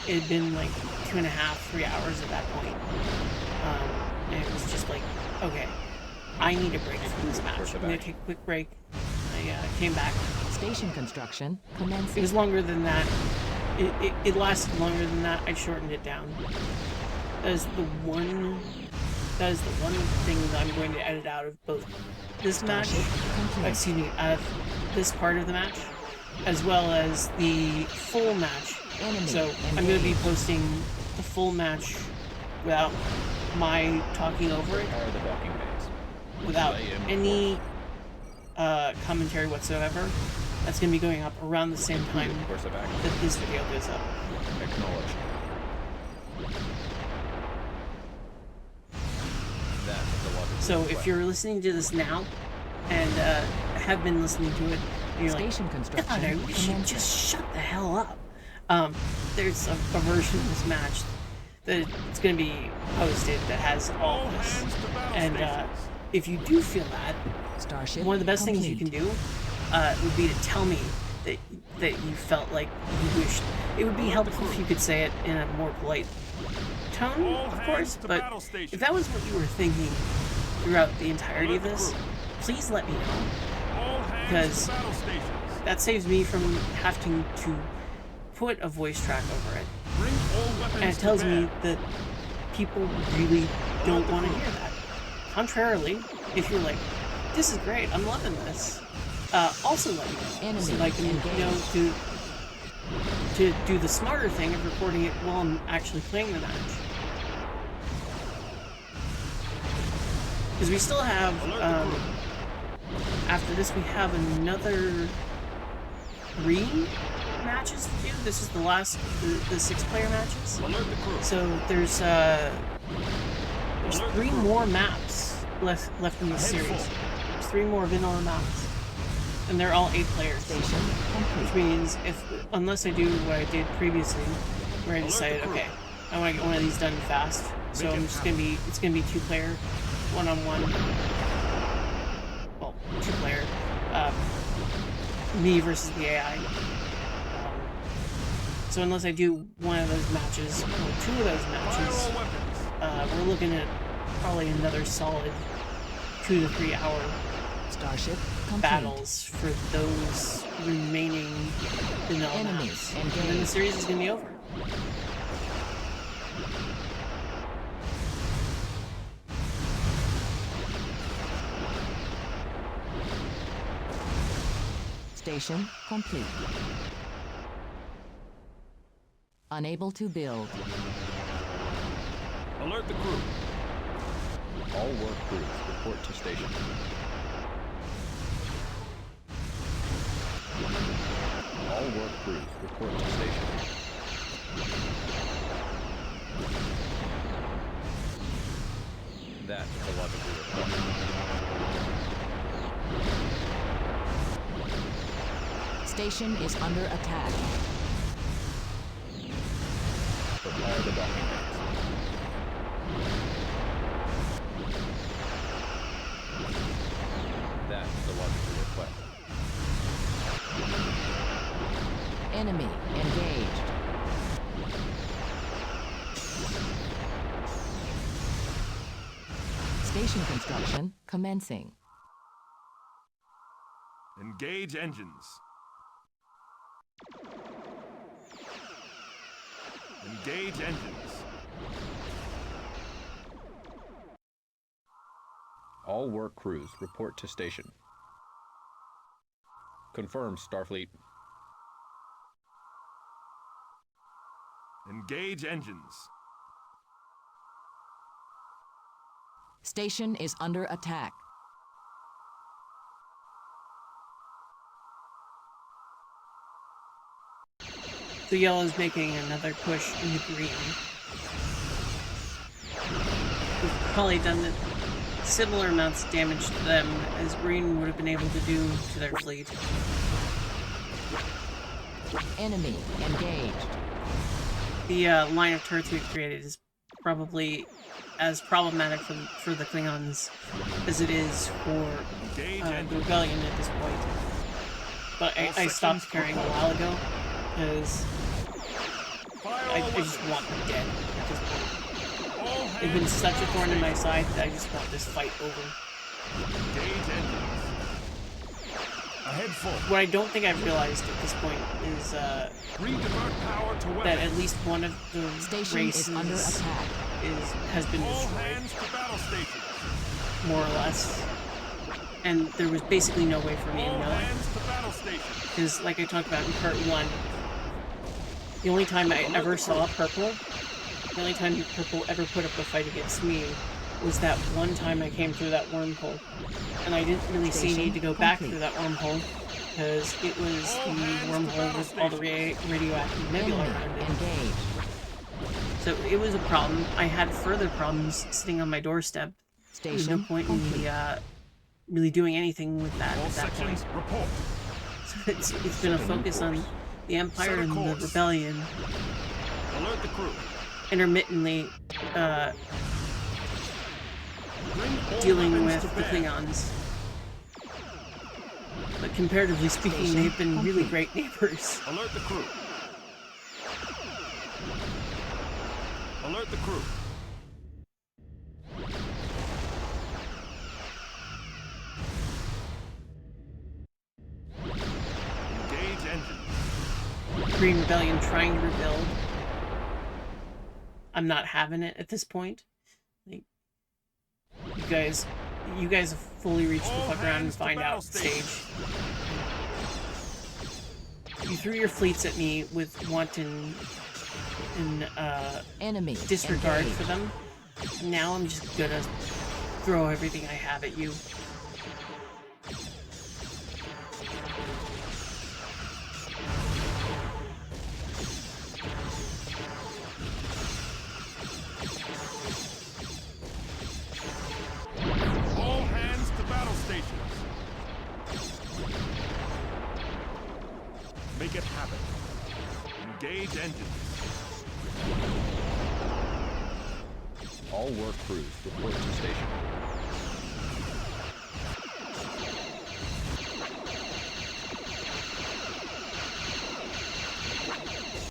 It had been like 2.5, 3 hours at that point. And it was just like, okay, I need a break from this match. I'm gonna take a quick break. I came back. Station construction It commencing. was longer than that. It lasted longer than that. I shortened it down. That is the one thing that I'm going to edit out of both this match, excuse me, out of this part of the match, as well as the full match. Enemy So I'm going to be posting the full match without my talking over it, Power the docking bays. without any commentary whatsoever. That's going to be going up around the same time Course of action. that this video goes up. Acknowledged. That is the logical So if request. you're listening to this now, and have been listening to it, and you're like, Station God, construction I wish you'd commencing. just shut the hell up. There's a version of this match that it's going to be posted that has all All this. hands to battle And stations. if you do feel that, Starship one of the best things you can complete. do would be to tell me that you felt like you wished. It would be helpful if you could say it in a more polite tone, All of hands course, to but battle stations. if that was what you were thinking throughout the entirety of this, please let me know. All hands because- to battle stations. That saves me from having to put a voice track over it. Bring all weapons And it to tells me bear. that people really don't want to hear that. Contrarily, if you're like, this is great, I'm loving this, also let me know. Enemy So that I can, engaged. to do the smarter thing of recording it while I'm actually playing the match. Because we still have, after this we have another 3 matches to do. This is the last, the 6-player matches. Alert the crew. So there's 3 more maps left in this Ahead series. full. There's 3 more vanilla maps, and they're all 8 players. Station complete. Which means unless I do what I did previously, where I decided, okay, I want to get one of these done fast, so Make it I'm just it's gonna be 2-player, one-on-one. Well, 2-player. Me versus the AI. So unless I do one of those matches, or 2 of those Fire matches, all weapons. we're looking at probably another solid 2 to 3 hour Starship complete. battles for those remaining vanilla Enemy maps. engaged. And then the series is going to be over. Station complete. Unable to build. Alert the crew. All work crews report to station. All work crews report to station. That is the logical request. Station is under attack. Prepare the docking bays. That is the logical request. Enemy engaged. Station construction commencing. Engage engines. Engage engines. All work crews report to station. Confirmed, Starfleet. Engage engines. Station is under attack. So yellow is making another push into green. We've probably done the similar amounts of damage to them as green would have been able to do to their fleet. Enemy engaged. The line of turrets we've created is probably as problematic for the Klingons as it is for the Rebellion at this point. But I stopped caring a while ago, because I just want them dead at this point. They've been such a thorn in my side that I just want this fight over. Engage engines. Ahead full. What I don't think I've realized at this point is Redivert power to weapons. that at least one of the Station races is under attack. has been All destroyed, hands to battle stations. more or less. And there was basically no way for me to All know it. hands to battle stations. Because, like I talked about in part 1, the only time I ever saw purple, the only time purple ever put up a fight against me, was that one time I came through that wormhole. And I didn't really see need to go back through that wormhole, because it was the wormhole with all the radioactive nebula Enemy around it. engaged. So it was a problem. I had further problems sitting on my doorstep. There's no Station point in me really doing anything with that All at that point. sections report. So it's been a focus on the Empire and the Rebellion, Alert the crew. intermittently Bring all dealing weapons with to the bear. Klingons. But comparatively speaking, they've been really great neighbors. Alert the crew. Alert the crew. Engage engines. Green Rebellion trying to rebuild. I'm not having it at this point. Like, you guys have fully reached the fuck around and find out stage. You threw your fleets at me with wanton and Enemy disregard engaged. for them. Now I'm just gonna throw everything I have at you. All hands to battle stations. Make it happen. Engage engines. All work crews report to station.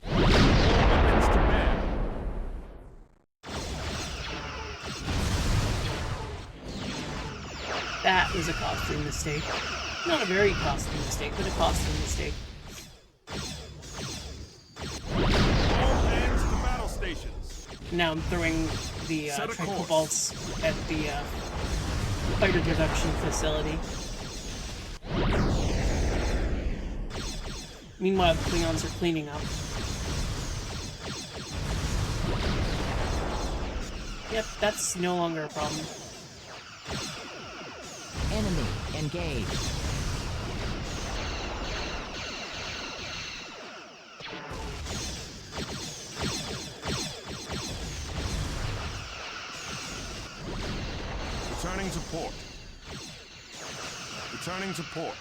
All weapons to bear. That was a costly mistake. Not a very costly mistake, but a costly mistake. All hands to battle stations. Now I'm throwing the Set a triple course. bolts at the fighter production facility. Meanwhile, the Klingons are cleaning up. Yep, that's no longer a problem. Enemy engaged. Returning to port. Returning to port.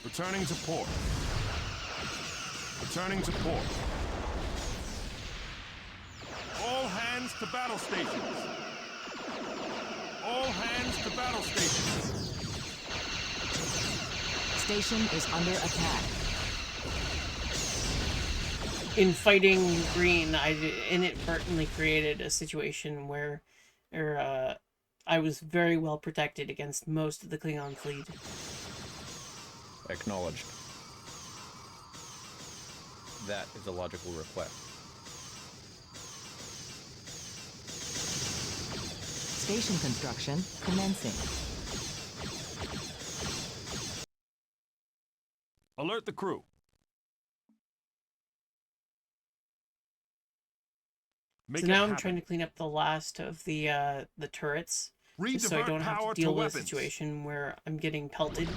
Returning to port. Returning to port. All hands to battle stations. All hands to battle stations. Station is under attack. In fighting green, I inadvertently created a situation where I was very well protected against most of the Klingon fleet. Acknowledged. That is a logical request. Station construction commencing. Alert the crew. Make So it now I'm happen. trying to clean up the last of the turrets, just so I Redivert don't have power to deal with a weapons. situation where I'm getting pelted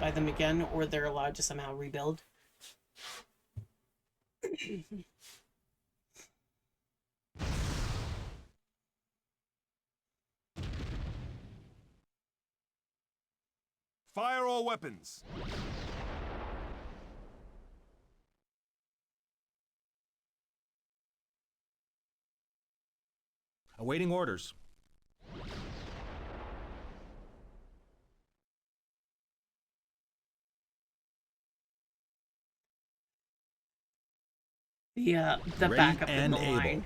by them again, or they're allowed to somehow rebuild. Fire all weapons. Awaiting orders. The Ready backup in and the able. line.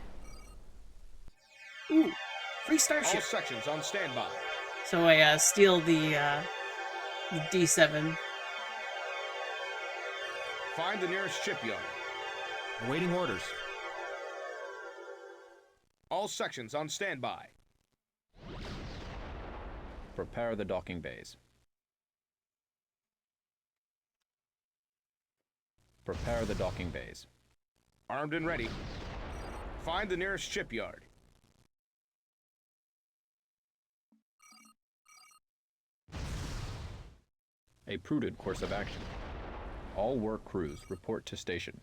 Ooh, free All starship. sections on standby. So I steal the D7. Find the nearest shipyard. Awaiting orders. All sections on standby. Prepare the docking bays. Prepare the docking bays. Armed and ready. Find the nearest shipyard. A prudent course of action. All work crews report to station.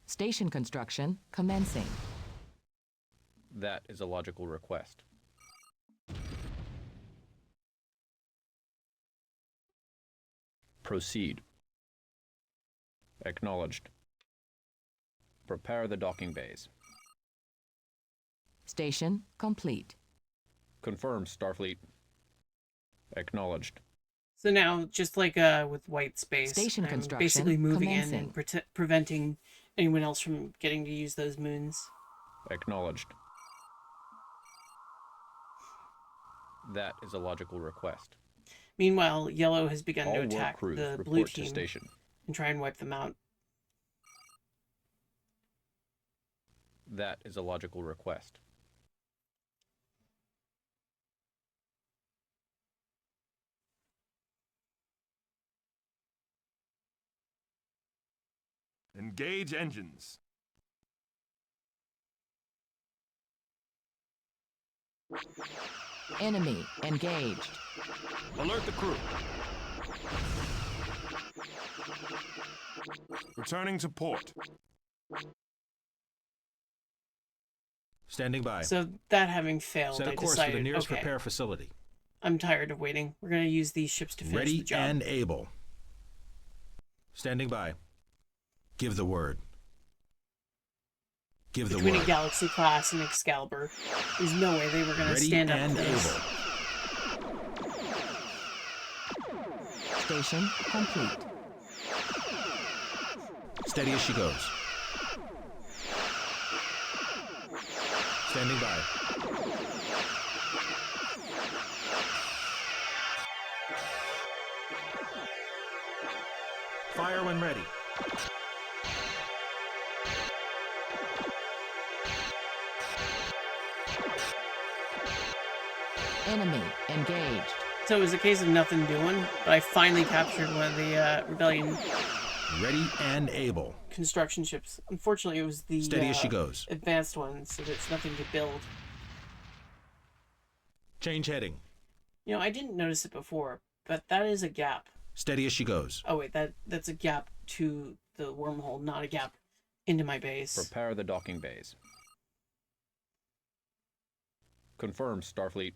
Station construction commencing. That is a logical request. Proceed. Acknowledged. Prepare the docking bays. Station complete. Confirm, Starfleet. Acknowledged. So now, just like with white space, Station I'm construction basically moving in commencing. and preventing anyone else from getting to use those moons. Acknowledged. That is a logical request. Meanwhile, yellow has begun All to work attack crews the report blue to team station. and try and wipe them out. That is a logical request. Engage engines. Enemy engaged. Alert the crew. Returning to port. Standing by. So that having failed, Set I a course for decided, the nearest okay, repair facility. I'm tired of waiting. We're going to use these ships to finish Ready the job. and able. Standing by. Give the word. Give the Between a word. Galaxy class and Excalibur, there's no way they were going to Ready stand up and to this. able. Station complete. Steady as she goes. Standing by. Fire when ready. Enemy engaged. So it was a case of nothing doing, but I finally captured one of the Rebellion Ready and able. construction ships. Unfortunately, it was the Steady as she goes. advanced one, so there's nothing to build. Change heading. You know, I didn't notice it before, but that is a gap. Steady as she goes. Oh wait, that's a gap to the wormhole, not a gap into my base. Prepare the docking bays. Confirm, Starfleet.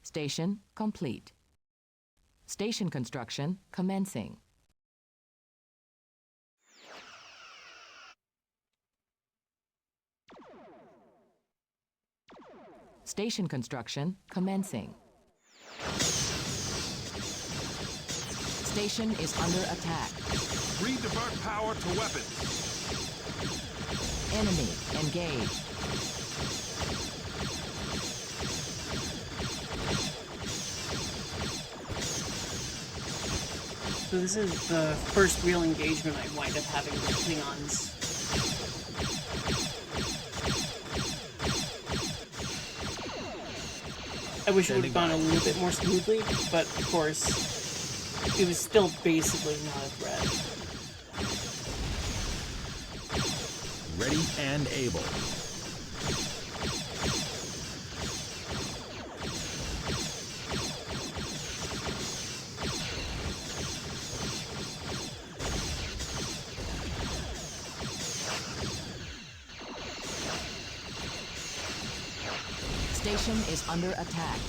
Station complete. Station construction commencing. Station construction commencing. Station is under attack. Redivert power to weapons. Enemy engaged. So this is the first real engagement I wind up having with Klingons. I wish it would have gone a little bit more smoothly, but of course, it was still basically not a threat. Ready and able. Station is under attack.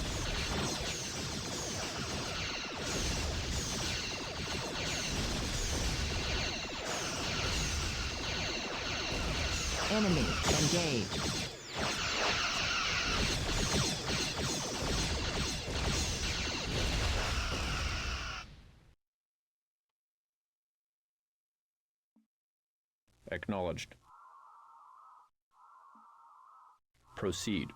Enemy engaged. Acknowledged. Proceed.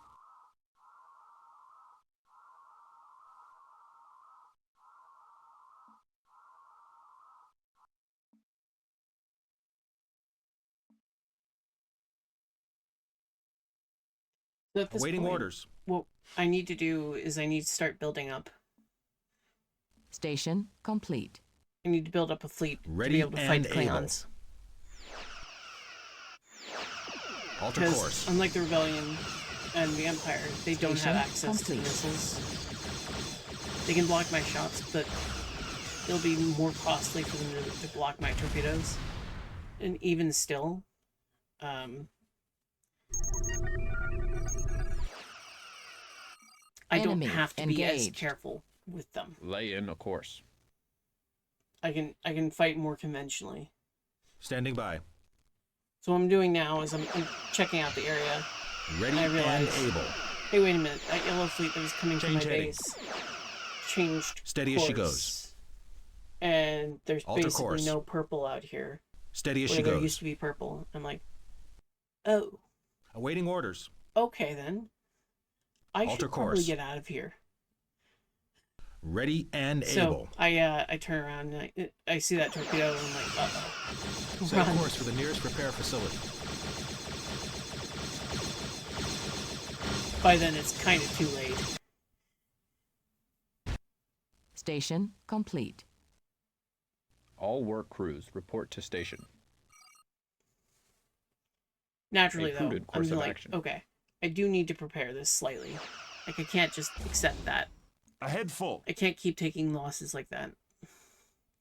So at this Awaiting point, orders. what I need to do is I need to start building up. Station complete. I need to build up a fleet Ready to be able to fight and the Klingons. Alter Because course. unlike the Rebellion and the Empire, they don't have Station access to complete. missiles. They can block my shots, but it'll be more costly for them to block my torpedoes. And even still, I don't Enemy have to be as engaged. careful with them. Lay in a course. I can fight more conventionally. Standing by. So what I'm doing now is I'm checking out the area. Ready I and realize- able. Hey, wait a minute. That yellow fleet that was coming from my Change heading. base changed Steady as she course. goes. And there's Alter basically course. no purple out here. Steady as Where she there goes. used to be purple. I'm like, oh, Awaiting orders. okay then. I Alter should probably course. get out of here. Ready and So able. I turn around and I see that torpedo and I'm like, uh-oh. Set a Run. course for the nearest repair facility. By then it's kind of too late. Station complete. All work crews report to station. Naturally A though, prudent I'm course of like, action. okay, I do need to prepare this slightly. Like I can't just accept that. Ahead full. I can't keep taking losses like that.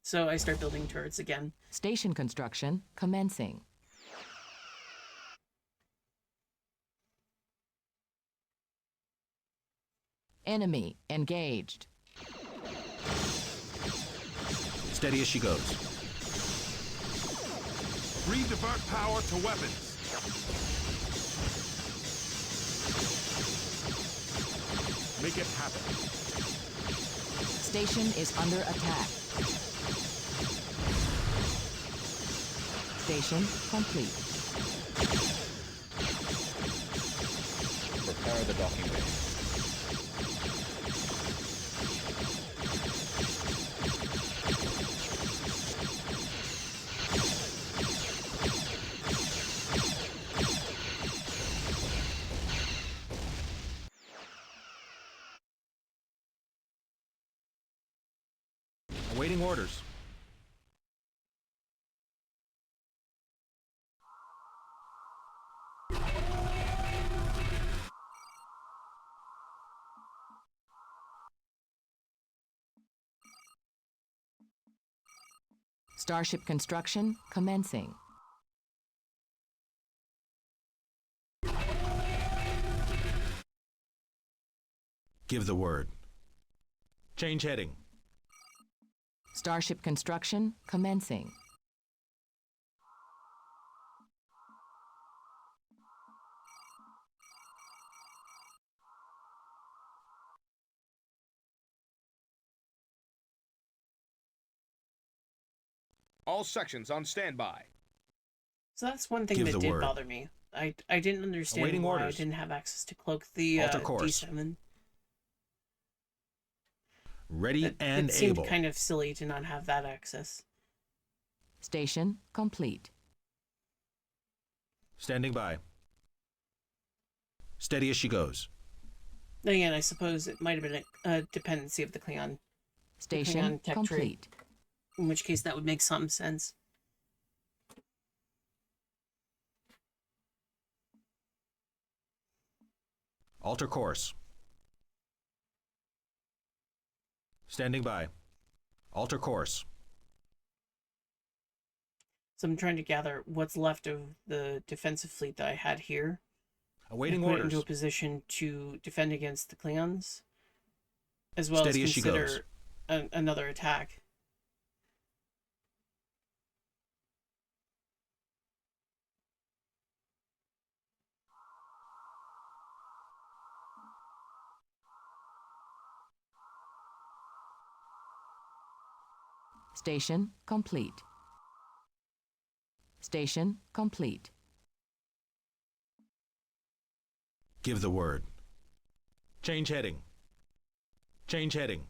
So I start building turrets again. Station construction commencing. Enemy engaged. Steady as she goes. Redivert power to weapons. Make it happen. Station is under attack. Station complete. Prepare the docking bay. Awaiting orders. Starship construction commencing. Give the word. Change heading. Starship construction commencing. All sections on standby. So that's one thing Give that the did word. bother me. I didn't understand Awaiting why orders. I didn't have access to cloak the Alter course. D7. Ready and it seemed able. kind of silly to not have that access. Station complete. Standing by. Steady as she goes. Then again, I suppose it might have been a dependency of the Klingon Station tech complete. in which case that would make some sense. Alter course. Standing by. Alter course. So I'm trying to gather what's left of the defensive fleet that I had here. Awaiting and put it orders. into a position to defend against the Klingons, as well Steady as as she goes. consider another attack. Station complete. Station complete. Give the word. Change heading. Change heading.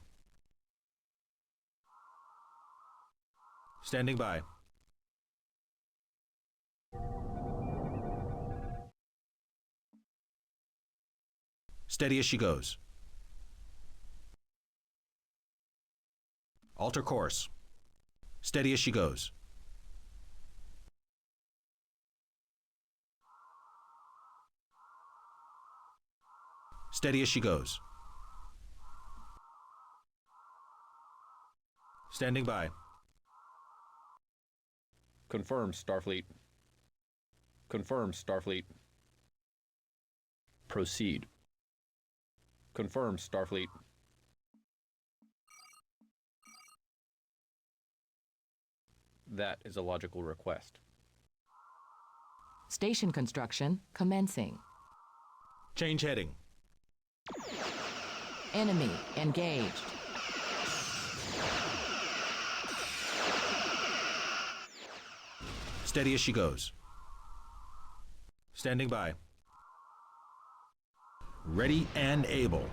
Standing by. Steady as she goes. Alter course. Steady as she goes. Steady as she goes. Standing by. Confirm, Starfleet. Confirm, Starfleet. Proceed. Confirm, Starfleet. That is a logical request. Station construction commencing. Change heading. Enemy engaged. Steady as she goes. Standing by. Ready and able.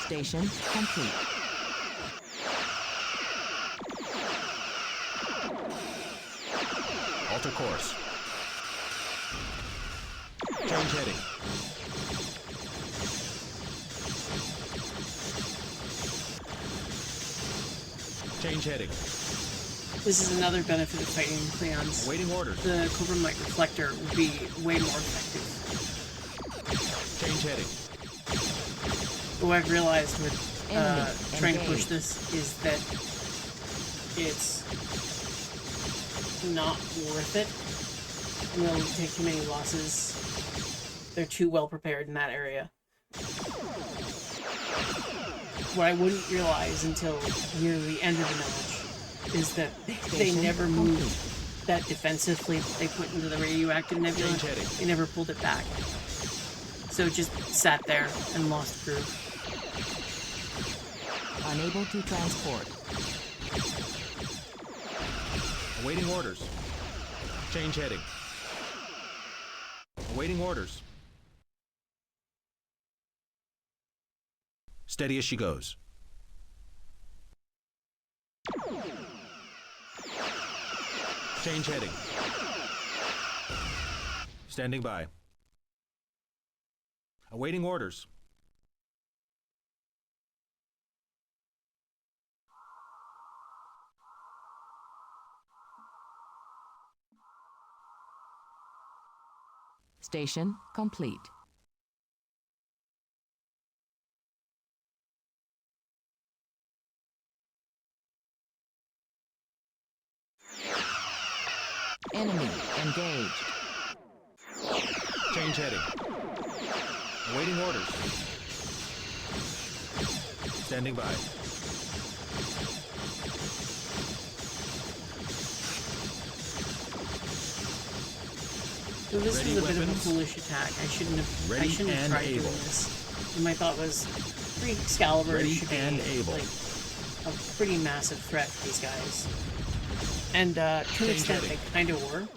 Station complete. Alter course. Change heading. Change heading. This is another benefit of fighting Klingons. Awaiting orders. The Cobra Mite Reflector would be way more effective. Change heading. What I've realized with trying to push engaged. this is that it's not worth it. They'll take too many losses. They're too well prepared in that area. What I wouldn't realize until near the end of the match is that they Station never complete. moved that defensive fleet that they put into the radioactive nebula. Change heading. They never pulled it back. So it just sat there and lost crew. Unable to transport. Awaiting orders. Change heading. Awaiting orders. Steady as she goes. Change heading. Standing by. Awaiting orders. Station complete. Enemy engaged. Change heading. Awaiting orders. Standing by. So this Ready was a bit of a weapons. foolish attack. I shouldn't have. I Ready shouldn't have and tried able. doing this. And my thought was, free Excalibur Ready should be and able. like a pretty massive threat for these guys. And to an Change extent, they heading. kind of were.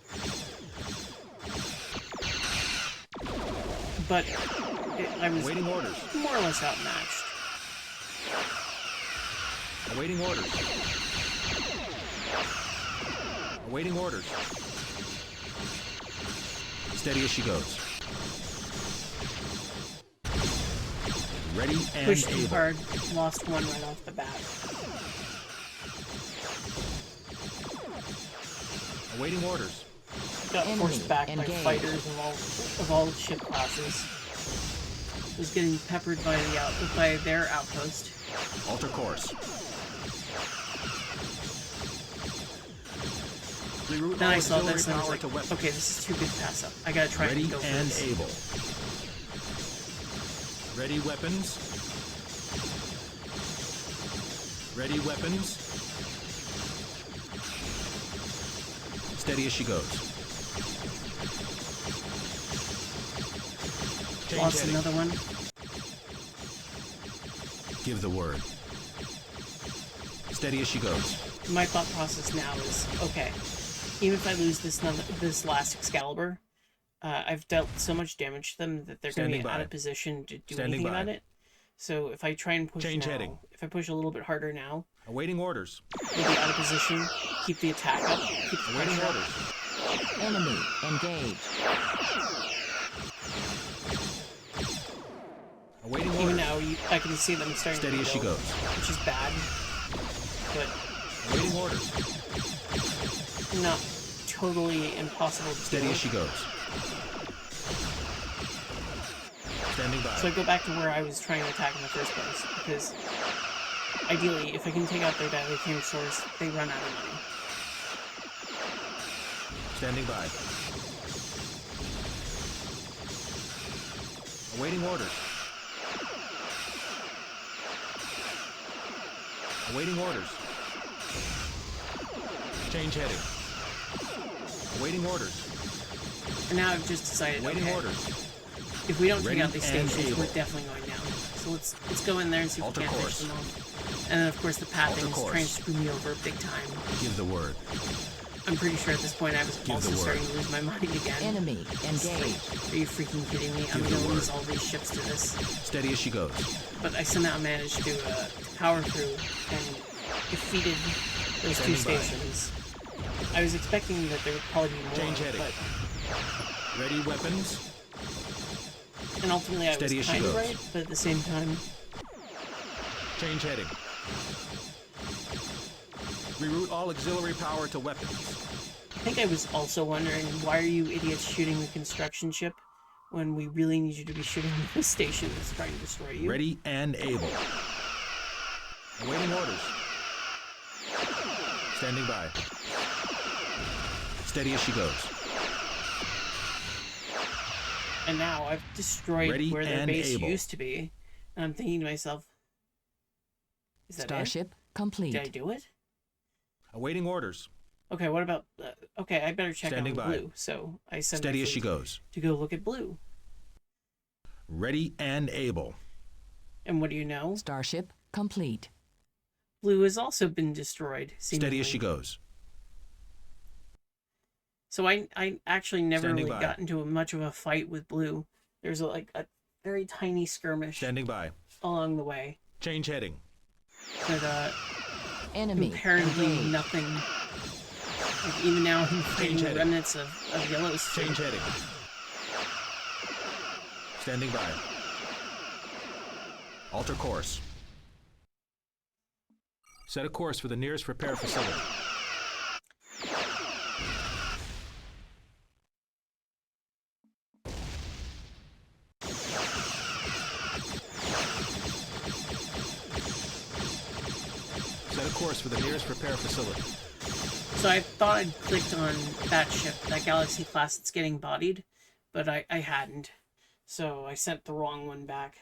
But I was Awaiting orders. more or less outmatched. Awaiting orders. Awaiting orders. Steady as she goes. Ready and Pushed too able. hard, lost one right off the bat. Awaiting orders. Got Enemy forced back by engaged. fighters of all ship classes. Was getting peppered by their outpost. Alter course. Reroute Then all I saw auxiliary this and I was power like, to weapons. okay, this is too good to pass up. I gotta try Ready and go for and this. able. Ready weapons. Ready weapons. Steady as she goes. Change Lost heading. another one. Give the word. Steady as she goes. My thought process now is, okay, even if I lose this last Excalibur, I've dealt so much damage to them that they're going to Standing be by. out of position to do Standing anything by. about it. So if I try and push Change now, heading. if I push a little bit harder now, Awaiting orders. we'll be out of position, keep the attack up, keep the Awaiting pressure up. orders. Enemy engaged. Awaiting Even orders. now, I can see them starting Steady to as she rebuild, goes. which is bad, but Awaiting orders. not totally impossible to Steady do. as she goes. Standing by. So I go back to where I was trying to attack in the first place, because ideally, if I can take out their dilithium source, they run out of money. Standing by. Awaiting orders. Awaiting orders. Change heading. Awaiting orders. And now I've just decided, Awaiting okay, orders. if we don't Ready take out these and stations, we're able. definitely going down. So let's go in there and see if Alter we can't course. finish them off. And then of course the pathing is course. trying to screw me over big time. Give the word. I'm pretty sure at this point I was Give also the word. starting to lose my money again. Enemy It's like, engaged. are you freaking kidding me? I'm Give gonna the lose word. all these ships to this. Steady as she goes. But I somehow managed to power through and defeated those two Standing by. stations. I was expecting that there would probably be more, Change heading. but Ready weapons. and ultimately I Steady as was she kind of goes. right, but at the same time, Change heading. Reroute all auxiliary power to weapons. I think I was also wondering, why are you idiots shooting the construction ship when we really need you to be shooting the station that's trying to destroy you? Ready and able. Awaiting orders. Standing by. Steady as she goes. And now I've destroyed Ready where their and base able. used to be, and I'm thinking to myself, is that Starship it? complete. Did I do it? Awaiting orders. Okay, what about... okay, I better check Standing on by. blue, so I send Steady my as she fleet goes. to go look at blue. Ready and able. And what do you know? Starship complete. Blue has also been destroyed, seemingly. Steady as she goes. So I actually never Standing really by. got into much of a fight with blue. There's like a very tiny skirmish Standing by. along the way, Change heading. but Enemy comparatively engaged. nothing. Like even now, I'm fighting the heading. remnants of yellows. Change heading. Standing by. Alter course. Set a course for the nearest repair facility. Set a course for the nearest repair facility. So I thought I'd clicked on that ship, that Galaxy class that's getting bodied, but I hadn't. So I sent the wrong one back.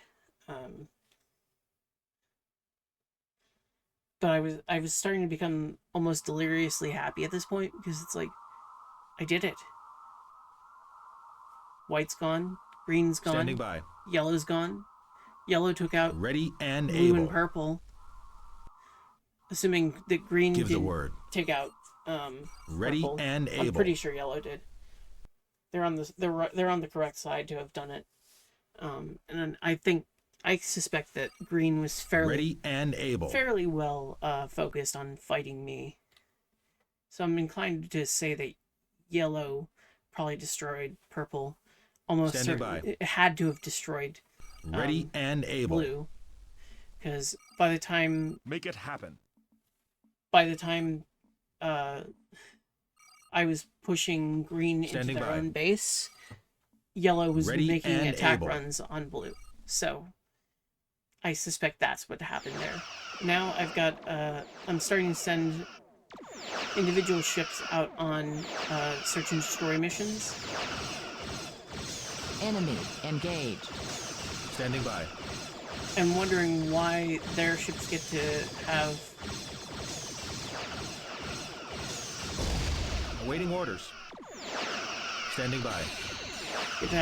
But I was starting to become almost deliriously happy at this point, because it's like, I did it. White's gone, green's gone, Standing by. yellow's gone. Yellow took out Ready and blue able. and purple. assuming that green Give the didn't word. take out Ready purple. and I'm able. pretty sure yellow did. They're on the correct side to have done it. And then I suspect that green was Ready and able. fairly well focused on fighting me. So I'm inclined to say that yellow probably destroyed purple. Almost Standing certain by. it had to have destroyed Ready and able. blue, because by the time Make it happen. I was pushing green Standing into their by. own base, yellow was Ready making and attack able. runs on blue. So I suspect that's what happened there. Now I've got I'm starting to send individual ships out on search and destroy missions. Enemy engaged. Standing by. I'm wondering why their ships get to have Awaiting orders. Standing by.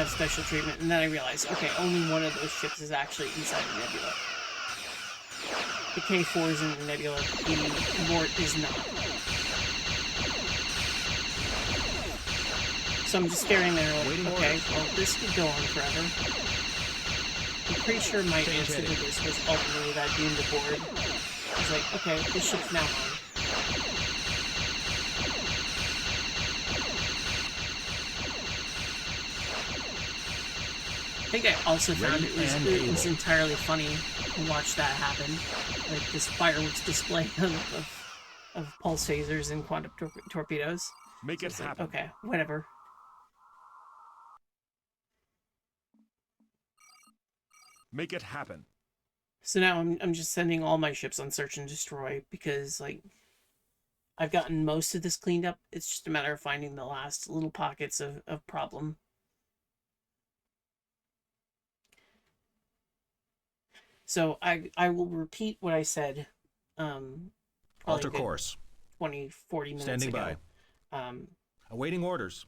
special treatment, and then I realized, okay, only one of those ships is actually inside the nebula. The K4 is in the nebula, the Mort is not. So I'm just staring there like, Waiting okay, orders. well, this could go on forever. I'm pretty sure my Change answer to heading. this was ultimately that being the board. I was like, okay, this ship's now on. I think I also found Ready it was and able. entirely funny to watch that happen. Like this fireworks display of pulse phasers and quantum torpedoes. Make So it it's like, happen. okay, whatever. Make it happen. So now I'm just sending all my ships on search and destroy because like I've gotten most of this cleaned up. It's just a matter of finding the last little pockets of problem. So I will repeat what I said probably Alter a good course. 20, 40 minutes Standing ago. by. Awaiting orders.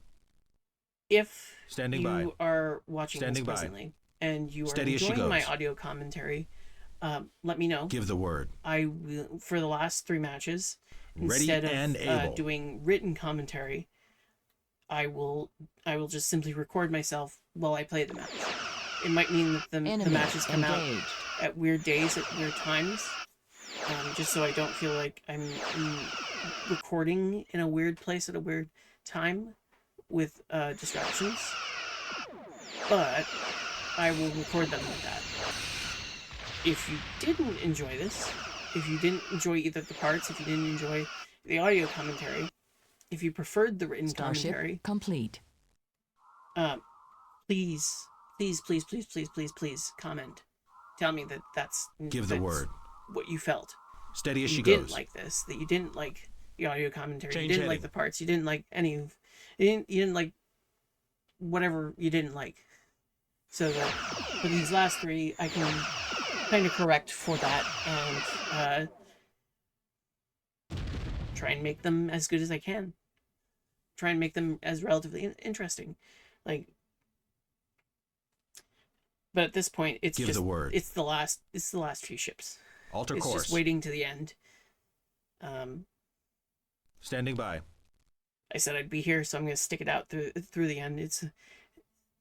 If Standing you by. are watching Standing this by. presently and you are Steady as she enjoying my goes. audio commentary, let me know. Give the word. I will, for the last 3 matches, Ready instead and of able. doing written commentary, I will just simply record myself while I play the match. It might mean that the Enemy matches come out engaged. at weird days, at weird times, just so I don't feel like I'm recording in a weird place at a weird time with distractions. But I will record them like that. If you didn't enjoy this, if you didn't enjoy either the parts, if you didn't enjoy the audio commentary, if you preferred the written Starship commentary, complete. please comment. Tell me that that's Give the word. what you felt. Steady as You she didn't goes. like this, that you didn't like the audio commentary, Change you didn't like heading. the parts, you didn't like any of, you didn't like whatever you didn't like. So that for these last 3, I can kind of correct for that and try and make them as good as I can. Try and make them as relatively interesting. Like, but at this point, it's Give just the word. it's the last few ships. Alter It's course. just waiting to the end. Standing by. I said I'd be here, so I'm going to stick it out through the end.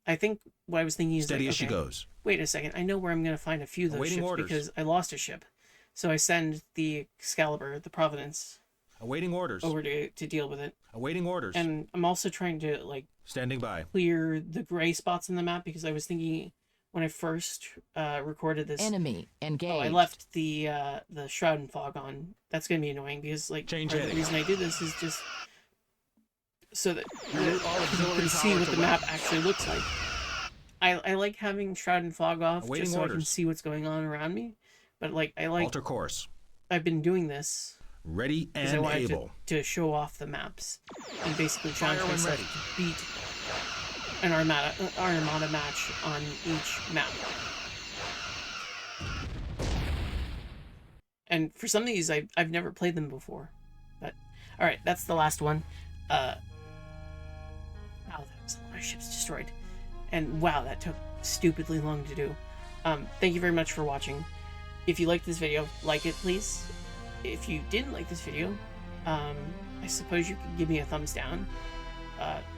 I think what I was thinking is Steady like, as she okay, goes. wait a second, I know where I'm going to find a few of those Awaiting ships orders. because I lost a ship. So I send the Excalibur, the Providence, Awaiting orders. over to deal with it. Awaiting orders. And I'm also trying to like Standing by. clear the gray spots in the map because I was thinking when I first recorded this, Enemy engaged. oh, I left the shroud and fog on. That's gonna be annoying because like Change part of the heading. reason I do this is just so that Reroute all you auxiliary can see power what to the weapons. map actually looks like. I like having shroud and fog off Awaiting just so I can orders. see what's going on around me. But like Alter course. I've been doing this Ready because I and wanted able. to show off the maps and basically challenge Fire when myself ready. to beat an Armada match on each map. And for some of these, I've never played them before. But, alright, that's the last one. Wow, that was a lot of ships destroyed. And wow, that took stupidly long to do. Thank you very much for watching. If you liked this video, like it, please. if you didn't like this video, I suppose you could give me a thumbs down.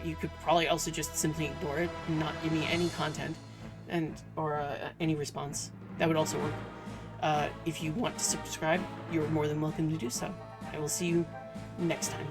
You could probably also just simply ignore it and not give me any content or any response. That would also work. If you want to subscribe, you're more than welcome to do so. I will see you next time.